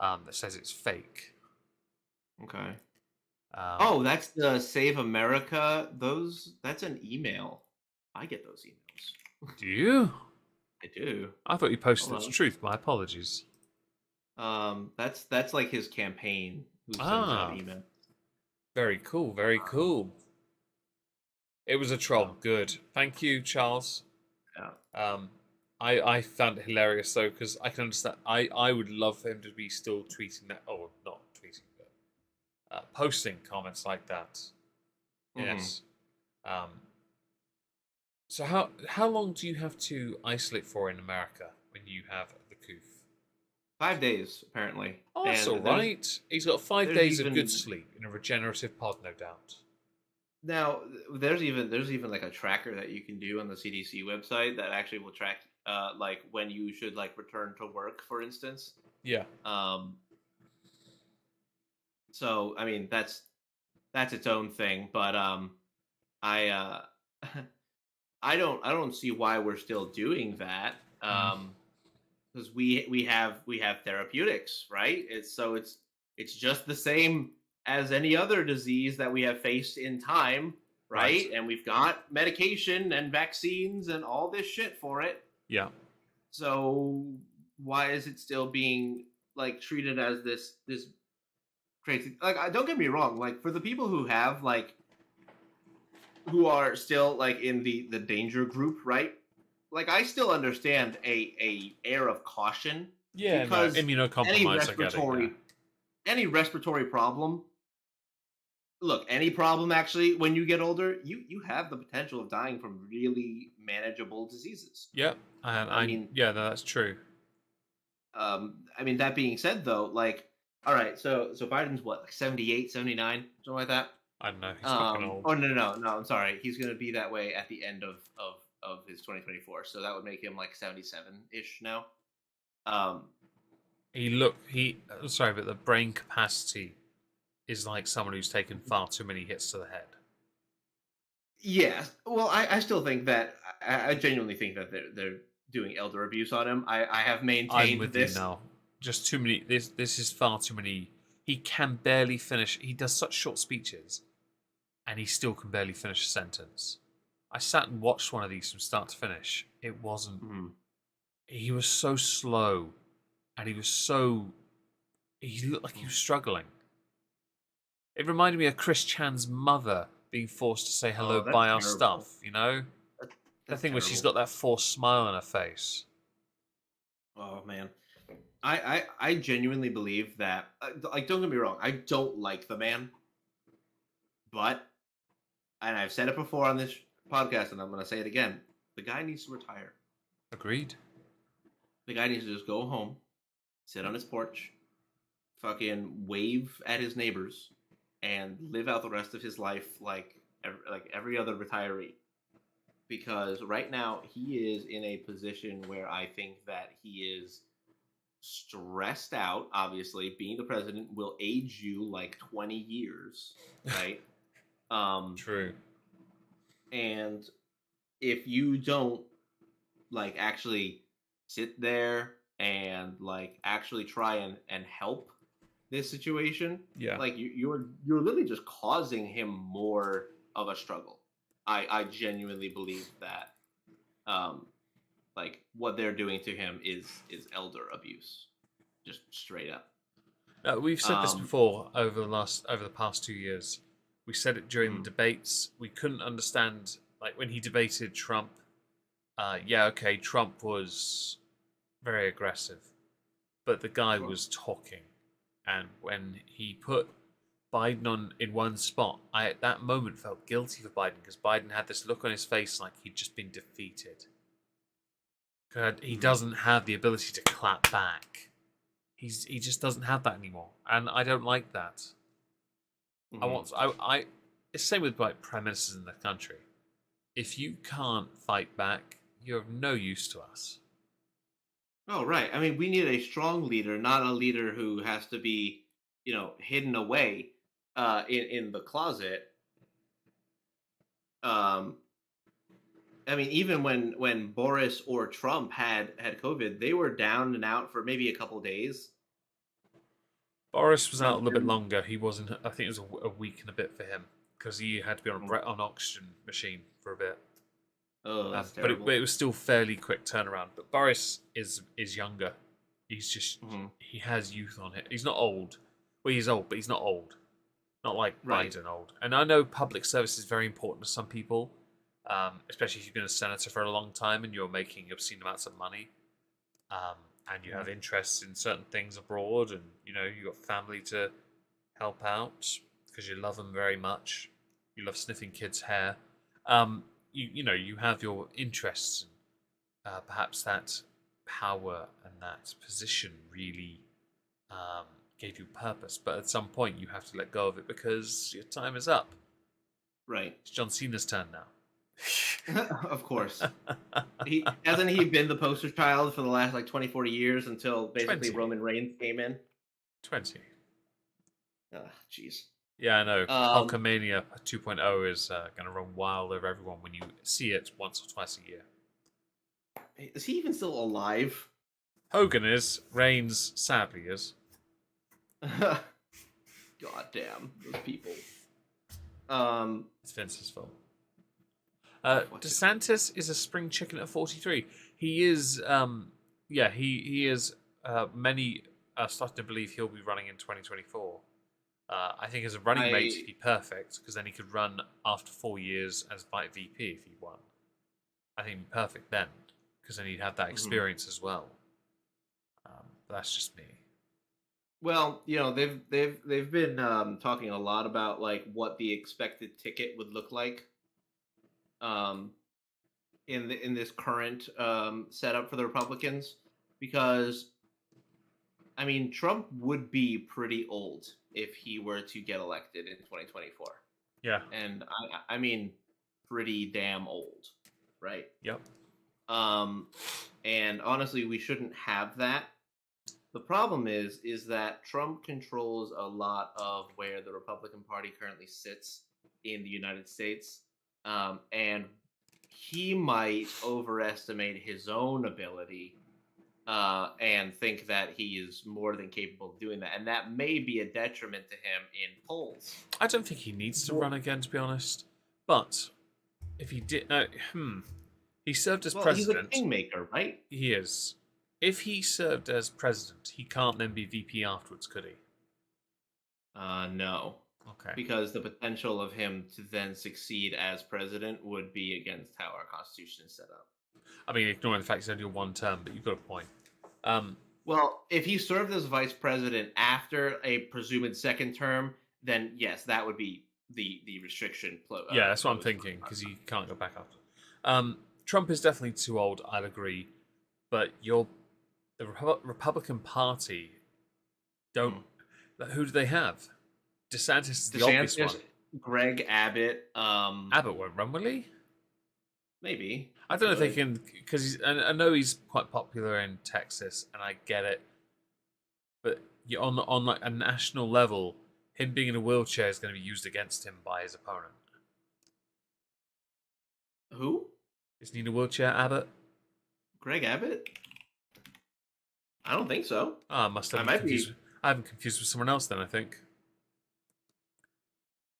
that says it's fake. Okay. That's the Save America. That's an email. I get those emails. Do you? I do. I thought you posted the truth. My apologies. That's like his campaign. Who sends out email. Very cool. Very cool. It was a troll. Good. Thank you, Charles. Yeah. I found it hilarious though, because I can understand. I would love for him to be still tweeting that. Oh, not tweeting, but posting comments like that. Yes. So how long do you have to isolate for in America when you have the coof? 5 days, apparently. Oh, that's all right. He's got 5 days of good sleep in a regenerative pod, no doubt. Now, there's even like a tracker that you can do on the CDC website that actually will track like when you should like return to work, for instance. Yeah. So I mean that's its own thing, but I don't see why we're still doing that. Because we have therapeutics, right? It's just the same as any other disease that we have faced in time, right? And we've got medication and vaccines and all this shit for it. Yeah. So why is it still being like treated as this crazy? Like, don't get me wrong. Like, for the people who have like who are still like in the danger group, right? Like, I still understand a air of caution. Yeah, because immunocompromised. Any respiratory problem. Look, any problem actually, when you get older, you have the potential of dying from really manageable diseases. Yep, I mean, yeah, no, that's true. I mean, that being said, though, like, all right, so Biden's what, like 78, 79, something like that? I don't know. He's fucking old. Oh, no, I'm sorry. He's going to be that way at the end of his 2024, so that would make him like 77-ish now. Sorry, but the brain capacity is like someone who's taken far too many hits to the head. Yeah, well, I still think that, I genuinely think that they're doing elder abuse on him. I have maintained I'm with this. you now. Just too many. This is far too many. He can barely finish. He does such short speeches, and he still can barely finish a sentence. I sat and watched one of these from start to finish. It wasn't. He was so slow, and he looked like he was struggling. It reminded me of Chris Chan's mother being forced to say hello by our stuff, you know? The thing was, she's got that forced smile on her face. Oh man, I genuinely believe that. Like, don't get me wrong, I don't like the man, but, and I've said it before on this podcast, and I'm going to say it again: the guy needs to retire. Agreed. The guy needs to just go home, sit on his porch, fucking wave at his neighbors, and live out the rest of his life like every other retiree. Because right now he is in a position where I think that he is stressed out. Obviously, being the president will age you like 20 years, right? True. And if you don't like actually sit there and like actually try and help this situation, Yeah. like you're literally just causing him more of a struggle. I genuinely believe that like what they're doing to him is elder abuse, just straight up. We've said this before over the past 2 years. We said it during the debates. We couldn't understand, like, when he debated Trump. Trump was very aggressive, but the guy was talking, and when he put Biden on in one spot, I at that moment felt guilty for Biden, because Biden had this look on his face like he'd just been defeated. He doesn't have the ability to clap back. He just doesn't have that anymore, and I don't like that. Mm-hmm. It's the same with like prime ministers in the country. If you can't fight back, you're of no use to us. Oh, right. I mean, we need a strong leader, not a leader who has to be, hidden away in the closet. I mean, even when Boris or Trump had COVID, they were down and out for maybe a couple days. Boris was out a little bit longer. He wasn't. I think it was a week and a bit for him, because he had to be on an oxygen machine for a bit. Oh, that's but terrible. it was still fairly quick turnaround. But Boris is younger. He's just he has youth on it. He's not old. Well, he's old, but he's not old. Not like Biden old. And I know public service is very important to some people, especially if you've been a senator for a long time and you're making obscene amounts of money, and you have interests in certain things abroad, and you've got family to help out because you love them very much. You love sniffing kids' hair. You have your interests, and perhaps that power and that position really gave you purpose. But at some point, you have to let go of it because your time is up. Right. It's John Cena's turn now. Of course. Hasn't he been the poster child for the last 20, 40 years until basically 20. Roman Reigns came in? 20. Jeez. Yeah, I know. Hulkamania 2.0 is going to run wild over everyone when you see it once or twice a year. Is he even still alive? Hogan is. Reigns sadly is. God damn, those people. It's Vince's fault. DeSantis is a spring chicken at 43. He is, he is. Many are starting to believe he'll be running in 2024. I think as a running mate, he'd be perfect, because then he could run after 4 years as VP if he won. I think he'd be perfect then, because then he'd have that experience as well. But that's just me. Well, they've been talking a lot about what the expected ticket would look like in this current setup for the Republicans, because I mean, Trump would be pretty old if he were to get elected in 2024. Yeah. And I mean pretty damn old, right? Yep. And honestly, we shouldn't have that. The problem is that Trump controls a lot of where the Republican Party currently sits in the United States. And he might overestimate his own ability and think that he is more than capable of doing that. And that may be a detriment to him in polls. I don't think he needs to run again, to be honest. But if he did... he served as president. He's a kingmaker, right? He is. If he served as president, he can't then be VP afterwards, could he? No. Okay. Because the potential of him to then succeed as president would be against how our Constitution is set up. I mean, ignoring the fact he's only on one term, but you've got a point. Well, if he served as vice president after a presumed second term, then yes, that would be the restriction. Yeah, that's what I'm thinking, because he can't go back after. Trump is definitely too old, I'd agree. But the Republican Party don't... Who do they have? DeSantis is the obvious one. Greg Abbott. Abbott won't run, will he? Maybe. I don't know if they can, because I know he's quite popular in Texas, and I get it. But on like a national level, him being in a wheelchair is going to be used against him by his opponent. Who? Isn't he in a wheelchair, Abbott? Greg Abbott? I don't think so. I must have been confused. I haven't confused with someone else then, I think.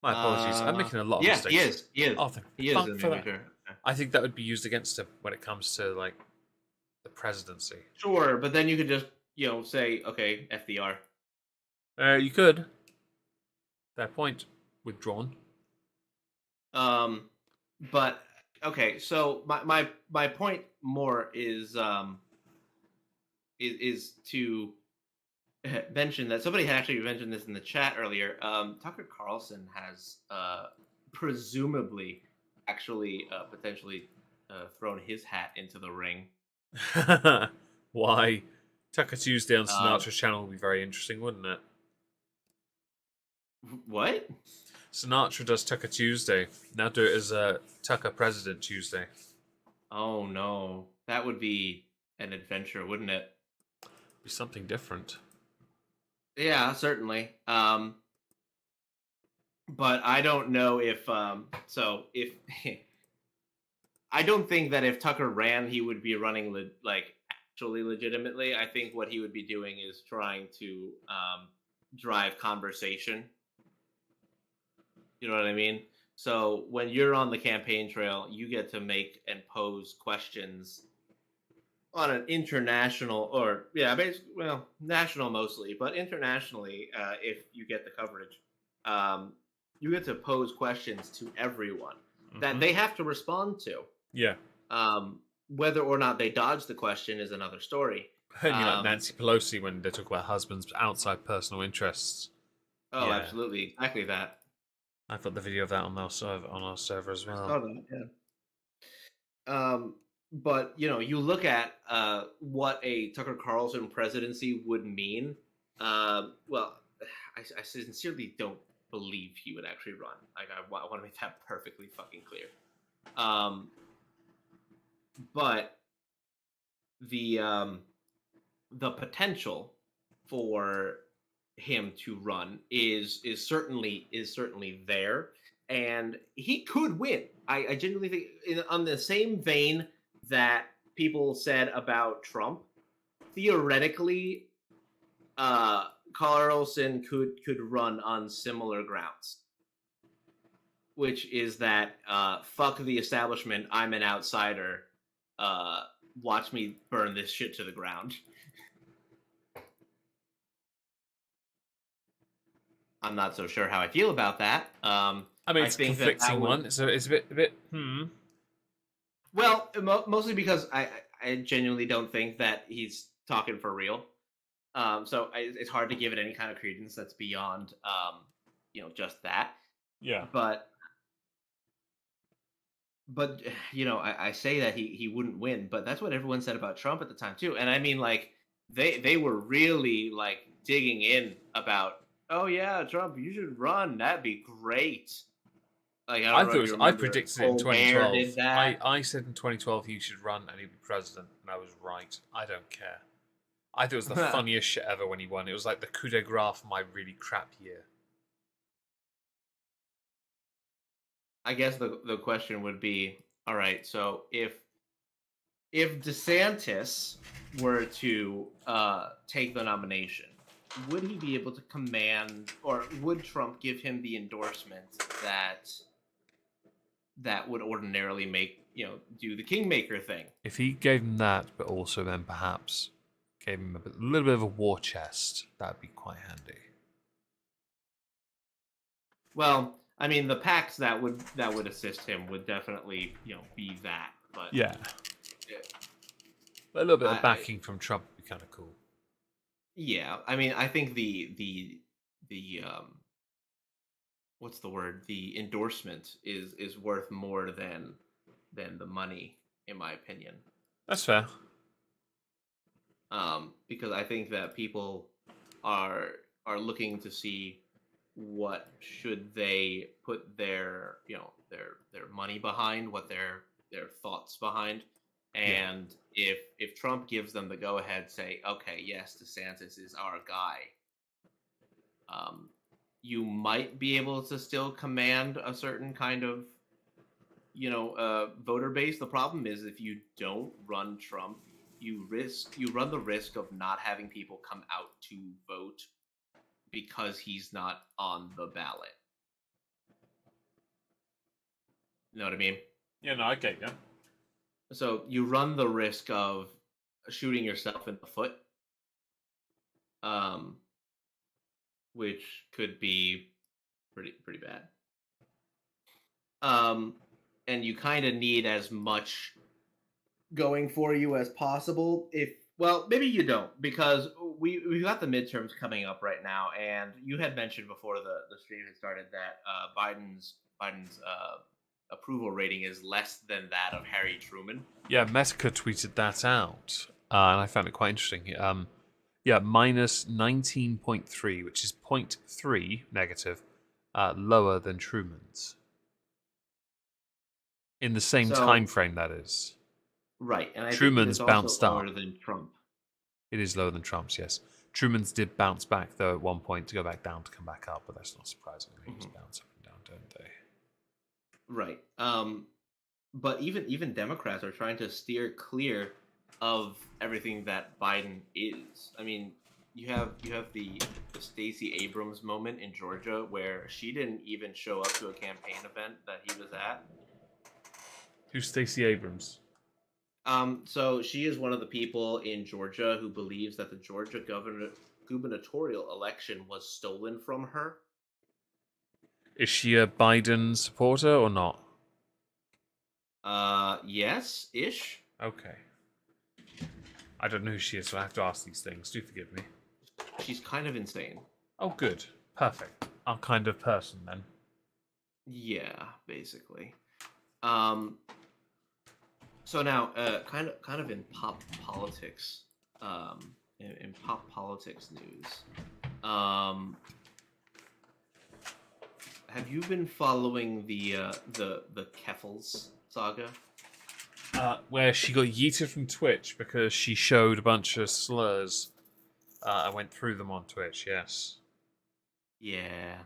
My apologies. I'm making a lot of mistakes. Yeah, he is. Oh, he is in the wheelchair. I think that would be used against him when it comes to like the presidency. Sure, but then you could just say, okay, FDR. You could. Fair point. Withdrawn. But okay, so my point more is to mention that somebody had actually mentioned this in the chat earlier. Tucker Carlson has presumably actually potentially thrown his hat into the ring. Why? Tucker Tuesday on Sinatra's channel would be very interesting, wouldn't it? What? Sinatra does Tucker Tuesday. Now do it as Tucker President Tuesday. Oh no, that would be an adventure, wouldn't it? Be something different. Yeah, certainly. But I don't know if if I don't think that if Tucker ran, he would be running actually legitimately. I think what he would be doing is trying to drive conversation. You know what I mean? So when you're on the campaign trail, you get to make and pose questions on an international national mostly, but internationally, if you get the coverage, you get to pose questions to everyone that they have to respond to. Yeah. Whether or not they dodge the question is another story. And like Nancy Pelosi when they talk about husbands' outside personal interests. Oh, yeah. Absolutely, exactly that. I've got the video of that on our server as well. I saw that, yeah. But you look at what a Tucker Carlson presidency would mean. Well, I sincerely don't believe he would actually run. Like, I want to make that perfectly fucking clear. But the potential for him to run is certainly there, and he could win. I genuinely think, on the same vein that people said about Trump, theoretically, Carlson could run on similar grounds, which is that fuck the establishment, I'm an outsider. Watch me burn this shit to the ground. I'm not so sure how I feel about that. I mean, it's a conflicting one, so it's a bit. Well, mostly because I genuinely don't think that he's talking for real. So it's hard to give it any kind of credence that's beyond, just that. Yeah. But I say that he wouldn't win, but that's what everyone said about Trump at the time too. And I mean, like, they were really like digging in about, oh yeah, Trump, you should run. That'd be great. Like, I predicted it in 2012. Did that. I said in 2012 he should run and he'd be president, and I was right. I don't care. I thought it was the funniest shit ever when he won. It was like the coup de grace for my really crap year. I guess the question would be, all right, so if DeSantis were to take the nomination, would he be able to command, or would Trump give him the endorsement that would ordinarily make, do the kingmaker thing? If he gave him that, but also then perhaps gave him a little bit of a war chest, that'd be quite handy. Well, I mean, the PACs that would assist him would definitely, be that. But Yeah, yeah, but a little bit of I backing from Trump would be kind of cool. yeah, I mean, I think the what's the word? The endorsement is worth more than the money, in my opinion. That's fair. Because I think that people are are looking to see what should they put their money behind, what their thoughts behind, Yeah, and if Trump gives them the go ahead, say, okay, yes, DeSantis is our guy, um, you might be able to still command a certain kind of voter base. The problem is if you don't run Trump, you run the risk of not having people come out to vote because he's not on the ballot. You know what I mean? yeah, no, I get you. So you run the risk of shooting yourself in the foot, um, which could be pretty bad. Um, and you kind of need as much going for you as possible. If well, maybe you don't, because we've got the midterms coming up right now, and you had mentioned before the stream had started that Biden's approval rating is less than that of Harry Truman. Yeah, Metica tweeted that out, and I found it quite interesting. Yeah, minus 19.3, which is zero point 0.3 negative, lower than Truman's. In the same time So frame, that is. right, and I think it Truman's is also bounced lower up. than Trump. It is lower than Trump's, yes. Truman's did bounce back, though, at one point to go back down to come back up, but that's not surprising. They just bounce up and down, don't they? Right. But even Democrats are trying to steer clear of everything that Biden is. I mean, you have the Stacey Abrams moment in Georgia where she didn't even show up to a campaign event that he was at. Who's Stacey Abrams? So she is one of the people in Georgia who believes that the Georgia gubernatorial election was stolen from her. Is she a Biden supporter or not? Yes, ish. Okay. I don't know who she is, so I have to ask these things. Do forgive me. She's kind of insane. Oh, good. Perfect. Our kind of person, then. Yeah, basically. Um, so now, kind of in pop politics, in pop politics news, have you been following the Keffels saga? Where she got yeeted from Twitch because she showed a bunch of slurs. I went through them on Twitch, yes. Yeah.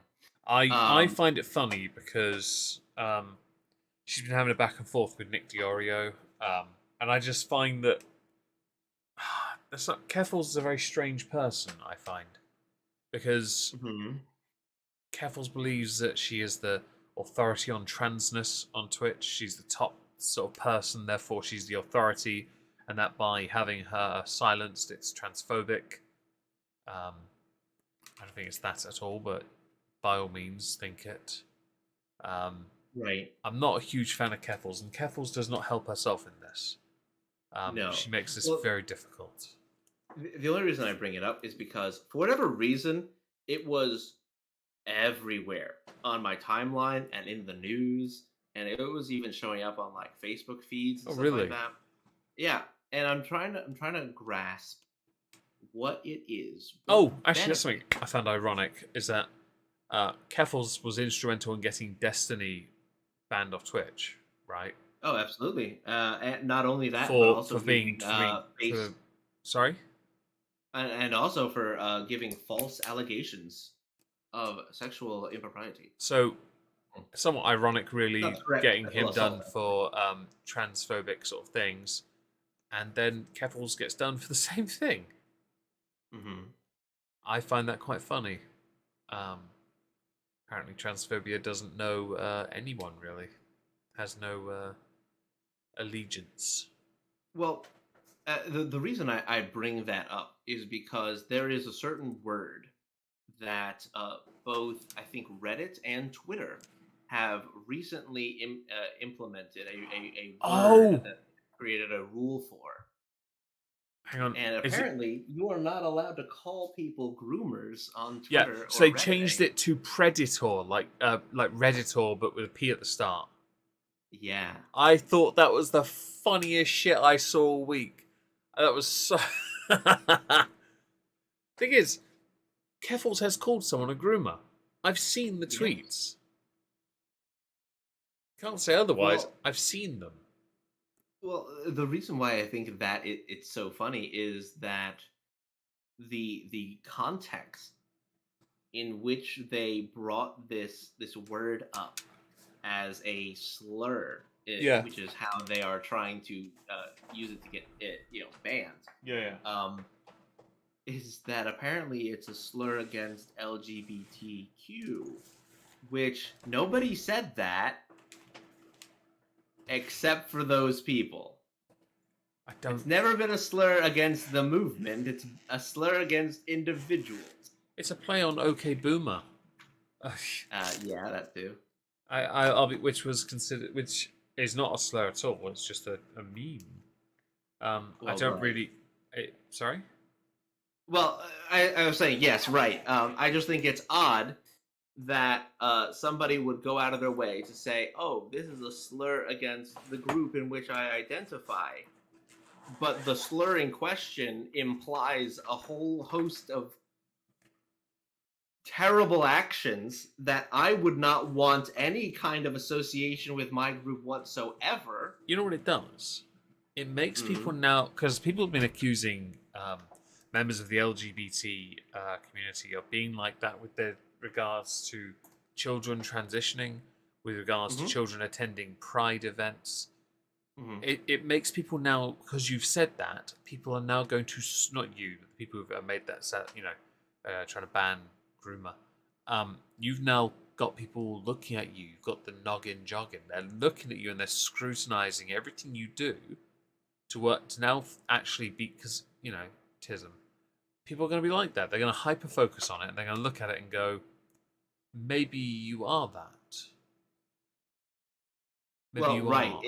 I find it funny because she's been having a back and forth with Nick Diorio, and I just find that that's not, Keffels is a very strange person. I find because Mhm. Keffels believes that she is the authority on transness on Twitch. She's the top sort of person, therefore she's the authority, and that by having her silenced, it's transphobic. I don't think it's that at all, but by all means, think it. Right. I'm not a huge fan of Keffels, and Keffels does not help herself in this. No. She makes this Well, very difficult. the only reason I bring it up is because for whatever reason, it was everywhere on my timeline and in the news, and it was even showing up on like Facebook feeds and Oh, stuff really? like that. Yeah, and I'm trying to grasp what it is. Oh, What actually, that's something benefit. I found ironic is that Keffels was instrumental in getting Destiny banned off Twitch, right? Oh, absolutely. And not only that, but For also being giving for sorry. and also for giving false allegations of sexual impropriety. So somewhat ironic, really, Not threat, getting sexual him done assault. for transphobic sort of things, and then Keffels gets done for the same thing. Mm-hmm. I find that quite funny. Um, Apparently, transphobia doesn't know anyone really, has no allegiance. Well, the reason I bring that up is because there is a certain word that both, I think, Reddit and Twitter have recently implemented a word that created a rule for. Hang on. And apparently, you are not allowed to call people groomers on Twitter. Yeah, so or they Reddit changed it to predator, like Redditor, but with a P at the start. Yeah. I thought that was the funniest shit I saw all week. That was so. Thing is, Keffels has called someone a groomer. I've seen the tweets. Can't say otherwise. Well, I've seen them. Well, the reason why I think that it's so funny is that the context in which they brought this word up as a slur, which is how they are trying to use it to get it banned. Is that apparently it's a slur against LGBTQ, which nobody said that except for those people. It's never been a slur against the movement. It's a slur against individuals. It's a play on OK Boomer. Yeah, that too. Which is not a slur at all. It's just a meme. I don't really. Sorry. Well, I was saying yes, right. I just think it's odd that somebody would go out of their way to say, "Oh, this is a slur against the group in which I identify," but the slur in question implies a whole host of terrible actions that I would not want any kind of association with my group whatsoever. You know what it does? It makes people now, because people have been accusing members of the LGBT community of being like that with their regards to children transitioning, with regards to children attending pride events. It makes people now, because you've said that, people are now going to, not you, but the people who've made that, trying to ban groomer. You've now got people looking at you. You've got the noggin jogging. They're looking at you and they're scrutinizing everything you do to now actually be, because, tism. People are going to be like that. They're going to hyper focus on it. And they're going to look at it and go, maybe you are that. Maybe well, you right. are.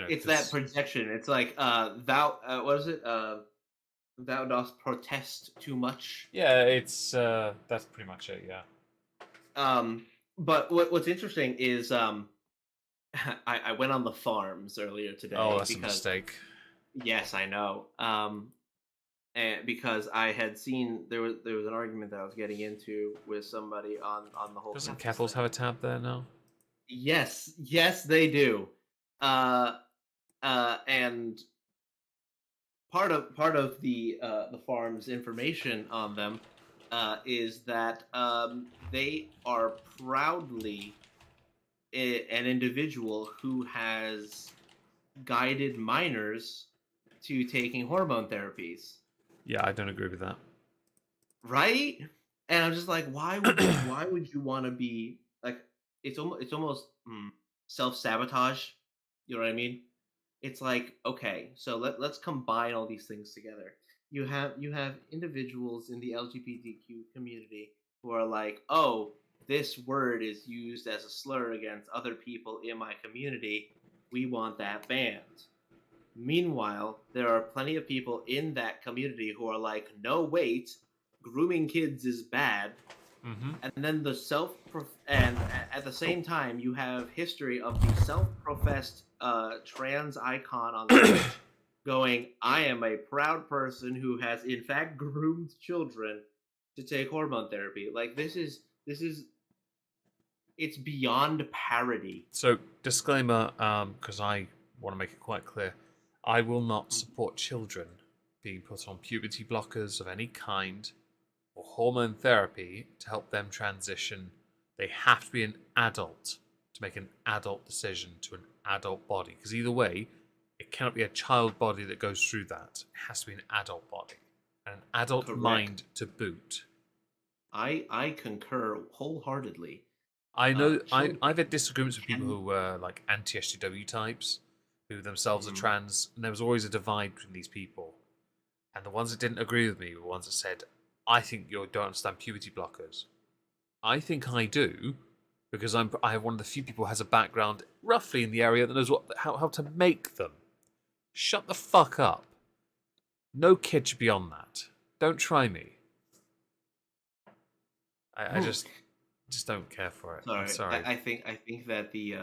It's that projection. It's like thou. What is it? Thou dost protest too much. Yeah, it's that's pretty much it. Yeah. But what's interesting is I went on the farms earlier today. Oh, that's a mistake. Yes, I know. And because I had seen there was an argument that I was getting into with somebody on the whole. Doesn't Keffels have a tab there now? Yes, they do. And part of the farm's information on them is that they are proudly an individual who has guided minors to taking hormone therapies. Yeah, I don't agree with that. Right? And I'm just like, why would you want to be like? It's almost self-sabotage. You know what I mean? It's like, okay, so let's combine all these things together. You have individuals in the LGBTQ community who are like, oh, this word is used as a slur against other people in my community. We want that banned. Meanwhile, there are plenty of people in that community who are like, no, wait, grooming kids is bad. And then and at the same time, you have history of the self-professed trans icon on the Twitch going, I am a proud person who has in fact groomed children to take hormone therapy. Like this is it's beyond parody. So disclaimer, because I want to make it quite clear, I will not support children being put on puberty blockers of any kind or hormone therapy to help them transition. They have to be an adult to make an adult decision to an adult body. Because either way, it cannot be a child body that goes through that. It has to be an adult body. And an adult mind to boot. I concur wholeheartedly. I know I've had disagreements with people who were like anti-SJW types, who themselves are trans, and there was always a divide between these people. And the ones that didn't agree with me were ones that said, I think you don't understand puberty blockers. I think I do, because I have one of the few people who has a background roughly in the area that knows how to make them. Shut the fuck up. No kid should be on that. Don't try me. I just don't care for it. I'm sorry. I think that the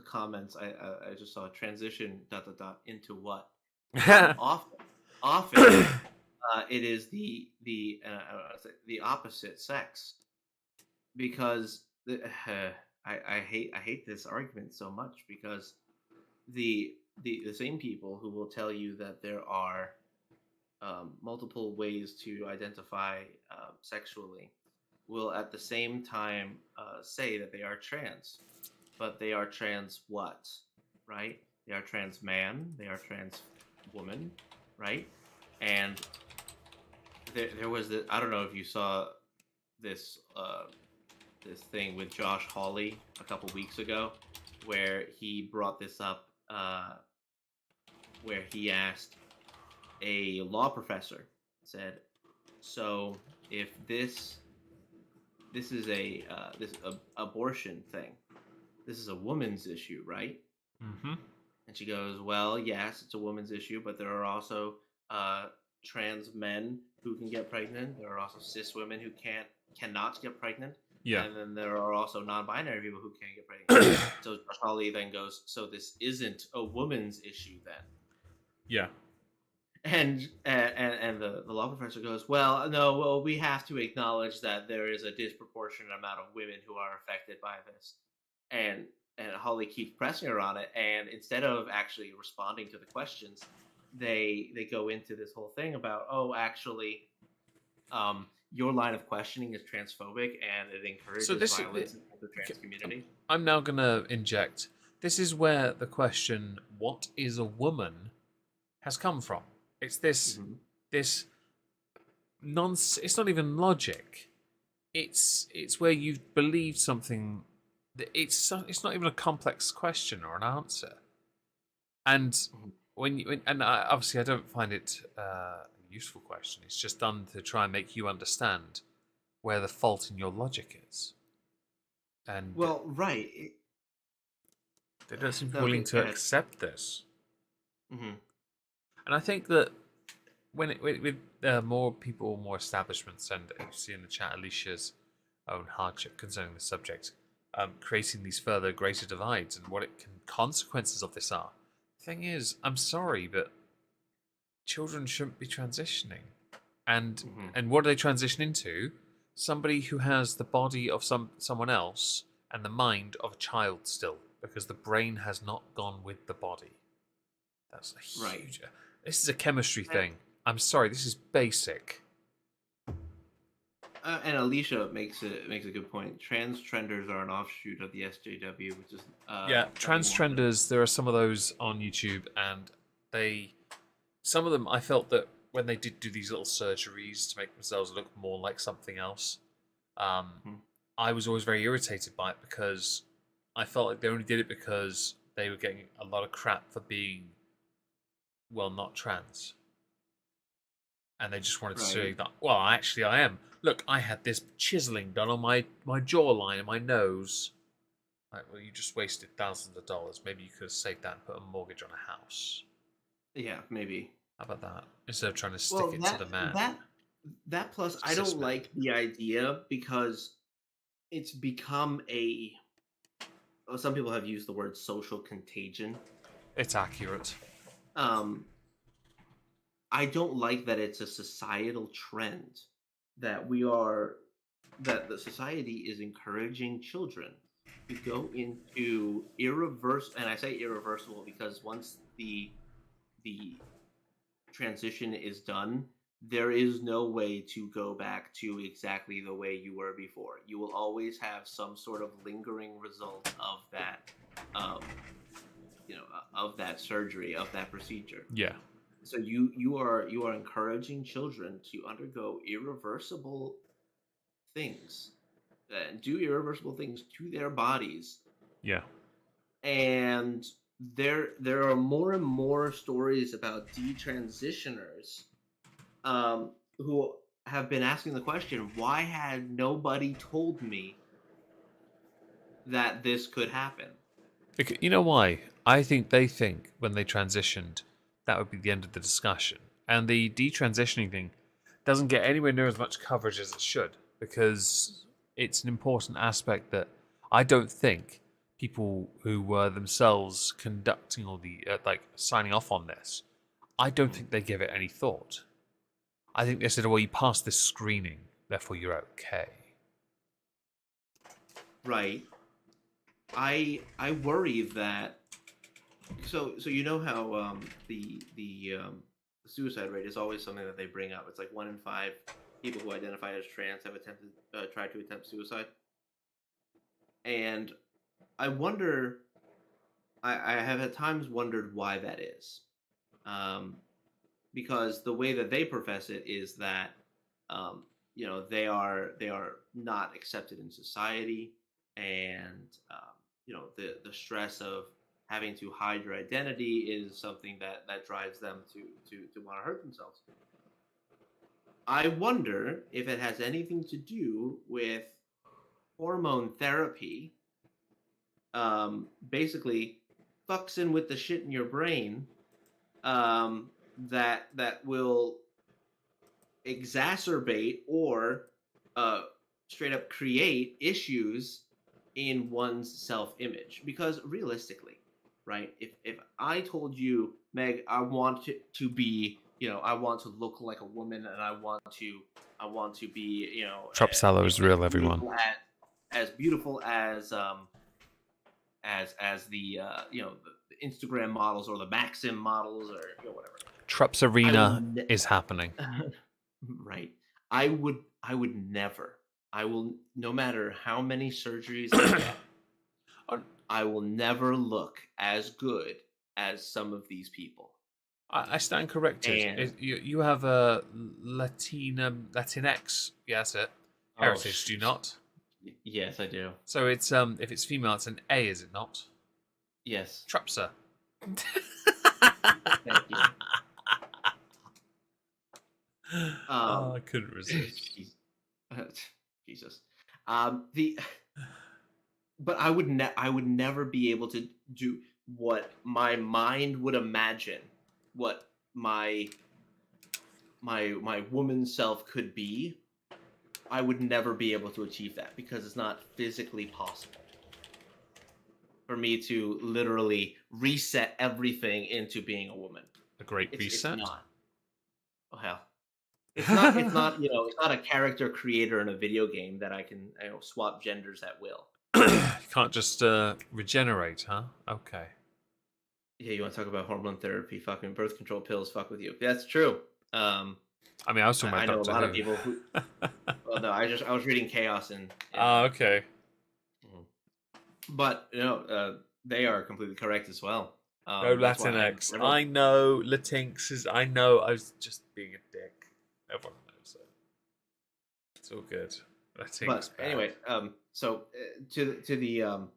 comments I just saw transition ... into what often it is the opposite sex, because I hate this argument so much, because the same people who will tell you that there are multiple ways to identify sexually will at the same time say that they are trans, but they are trans what, right? They are trans man, they are trans woman, right? And there was this, I don't know if you saw this this thing with Josh Hawley a couple weeks ago, where he brought this up, where he asked a law professor, said, so if this is a abortion thing, this is a woman's issue, right? Mm-hmm. And she goes, well, yes, it's a woman's issue, but there are also trans men who can get pregnant. There are also cis women who cannot get pregnant. Yeah. And then there are also non-binary people who can't get pregnant. So Charlie then goes, so this isn't a woman's issue then? Yeah. And the law professor goes, well, no, well, we have to acknowledge that there is a disproportionate amount of women who are affected by this. And Holly keeps pressing her on it, and instead of actually responding to the questions, they go into this whole thing about, oh, actually, your line of questioning is transphobic and it encourages violence in the trans community. I'm now going to inject. This is where the question, what is a woman, has come from. It's this this it's not even logic. It's where you've believed something that it's not even a complex question or an answer. And obviously I don't find it a useful question. It's just done to try and make you understand where the fault in your logic is. And well, right. They don't seem willing to accept this. Mm-hmm. And I think that with more people, more establishments, and you see in the chat Alicia's own hardship concerning the subject, creating these further greater divides and what consequences of this are. The thing is, I'm sorry, but children shouldn't be transitioning. And what do they transition into? Somebody who has the body of someone else and the mind of a child still, because the brain has not gone with the body. That's a huge... Right. This is a chemistry thing. I'm sorry, this is basic. And Alicia makes a good point. Trans trenders are an offshoot of the SJW, which is trans trenders. There are some of those on YouTube, and some of them, I felt that when they did do these little surgeries to make themselves look more like something else, I was always very irritated by it, because I felt like they only did it because they were getting a lot of crap for being, well, not trans. And they just wanted to say that, well, actually I am. Look, I had this chiseling done on my jawline and my nose. Like, well, you just wasted thousands of dollars. Maybe you could have saved that and put a mortgage on a house. Yeah, maybe. How about that? Instead of trying to stick it to the man. That plus, I don't like the idea, because it's become some people have used the word social contagion. It's accurate. I don't like that it's a societal trend that the society is encouraging children to go into irreversible, and I say irreversible because once the transition is done, there is no way to go back to exactly the way you were before. You will always have some sort of lingering result of that, of that surgery, of that procedure. Yeah. So you are encouraging children to undergo irreversible things, do irreversible things to their bodies. Yeah. And there are more and more stories about detransitioners who have been asking the question, why had nobody told me that this could happen? Because, you know why? I think they think when they transitioned, that would be the end of the discussion. And the detransitioning thing doesn't get anywhere near as much coverage as it should, because it's an important aspect that I don't think people who were themselves conducting all the, like, signing off on this, I don't think they give it any thought. I think they said, well, you passed this screening, therefore you're okay. Right. I worry that so you know how the suicide rate is always something that they bring up. It's like 1 in 5 people who identify as trans have tried to attempt suicide. And I wonder, I have at times wondered why that is. Because the way that they profess it is that they are not accepted in society, and the stress of having to hide your identity is something that drives them to want to hurt themselves. I wonder if it has anything to do with hormone therapy. Basically fucks in with the shit in your brain, that will exacerbate or straight up create issues in one's self-image. Because realistically, right, if I told you, Meg, I want to be, I want to look like a woman, and I want to be, TrupsLP is real, everyone. As beautiful as the the Instagram models or the Maxim models, or whatever. Trups Arena is happening. Right. I would never. I will, no matter how many surgeries I get, I will never look as good as some of these people. I stand corrected. You have a Latinx, yes, it heritage, do you not? Yes, I do. So it's if it's female, it's an A, is it not? Yes. Trupsa. Thank you. I couldn't resist. Jesus. But I would never be able to do what my mind would imagine what my woman self could be. I would never be able to achieve that, because it's not physically possible for me to literally reset everything into being a woman. A great reset? It's not. Oh hell. It's not it's not a character creator in a video game that I can swap genders at will. You can't just regenerate, huh? Okay. Yeah, you want to talk about hormone therapy? Fucking birth control pills fuck with you. That's true. I mean, I was talking about I know Doctor a lot Who. of people who. Well, no, I was reading Chaos and. Okay. But they are completely correct as well. No Latinx. I know Latinx is. I know. I was just being a dick. Everyone knows it. It's all good. Latinx. But anyway, so to the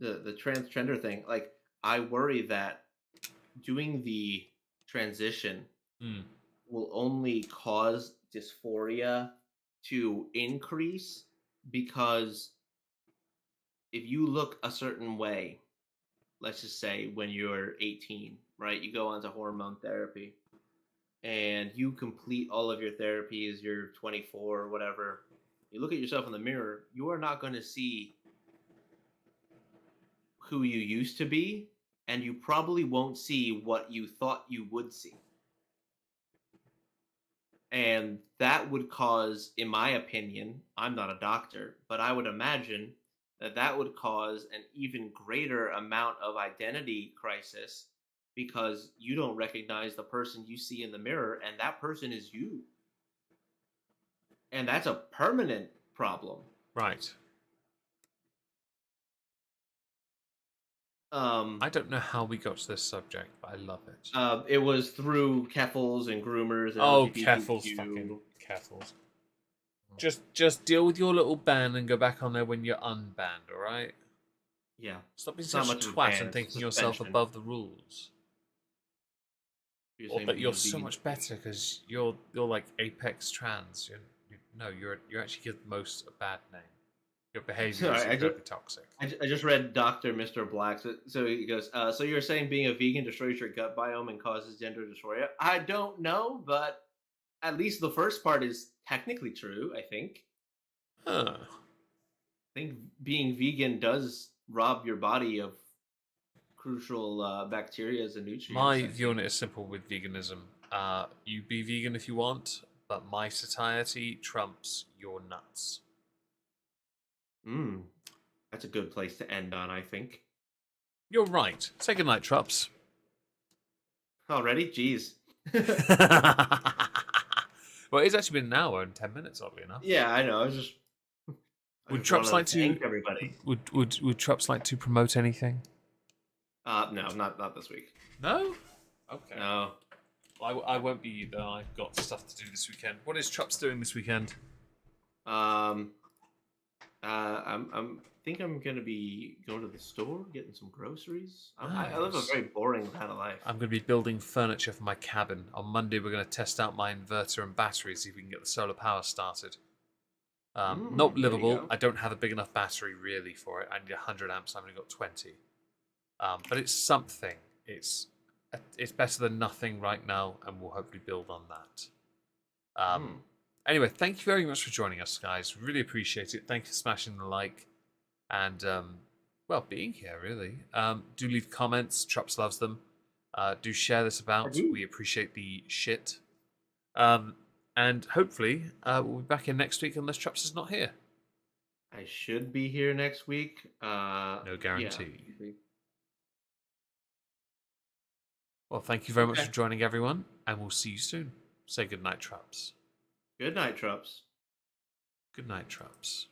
transgender thing, like, I worry that doing the transition will only cause dysphoria to increase, because if you look a certain way, let's just say when you're 18, right, you go on to hormone therapy and you complete all of your therapies, you're 24 or whatever, you look at yourself in the mirror, you are not going to see who you used to be, and you probably won't see what you thought you would see. And that would cause, in my opinion, I'm not a doctor, but I would imagine that would cause an even greater amount of identity crisis, because you don't recognize the person you see in the mirror, and that person is you. And that's a permanent problem. Right. I don't know how we got to this subject, but I love it. It was through Keffels and groomers. And Keffels, fucking Keffels. Just deal with your little ban and go back on there when you're unbanned, all right? Yeah. Stop being such a twat and thinking yourself above the rules. Or saying that you're being so vegan- much better because you're like apex trans. You're actually give most a bad name. Your behavior is Sorry, incredibly toxic. I just read Dr. Mr. Black. So he goes, so you're saying being a vegan destroys your gut biome and causes gender dysphoria? I don't know, but at least the first part is technically true, I think. Huh. I think being vegan does rob your body of crucial bacteria and nutrients. My I view on think. it is simple with veganism. You be vegan if you want, but my satiety trumps your nuts. That's a good place to end on, I think. You're right. Say goodnight, Trups. Already? Jeez. Well, it's actually been an hour and 10 minutes, oddly enough. Yeah, I know. Would Trups like to thank everybody? Would Trups like to promote anything? No, not this week. No. Okay. No. I won't be either. I've got stuff to do this weekend. What is Trups doing this weekend? I'm think I'm gonna be going to the store, getting some groceries. I live a Nice. very boring kind of life. I'm going to be building furniture for my cabin. On Monday, we're going to test out my inverter and battery, see if we can get the solar power started. Not there you livable. go. I don't have a big enough battery really for it. I need 100 amps. I've only got 20. But it's something. It's better than nothing right now, and we'll hopefully build on that. Anyway, thank you very much for joining us, guys. Really appreciate it. Thank you for smashing the like and, well, being here, really. Do leave comments. Trups loves them. Do share this about. We appreciate the shit. And hopefully, we'll be back in next week unless Trups is not here. I should be here next week. No guarantee. Yeah. Well, thank you very much for joining, everyone, and we'll see you soon. Say goodnight, Trups. Good night, Trups. Good night, Trups.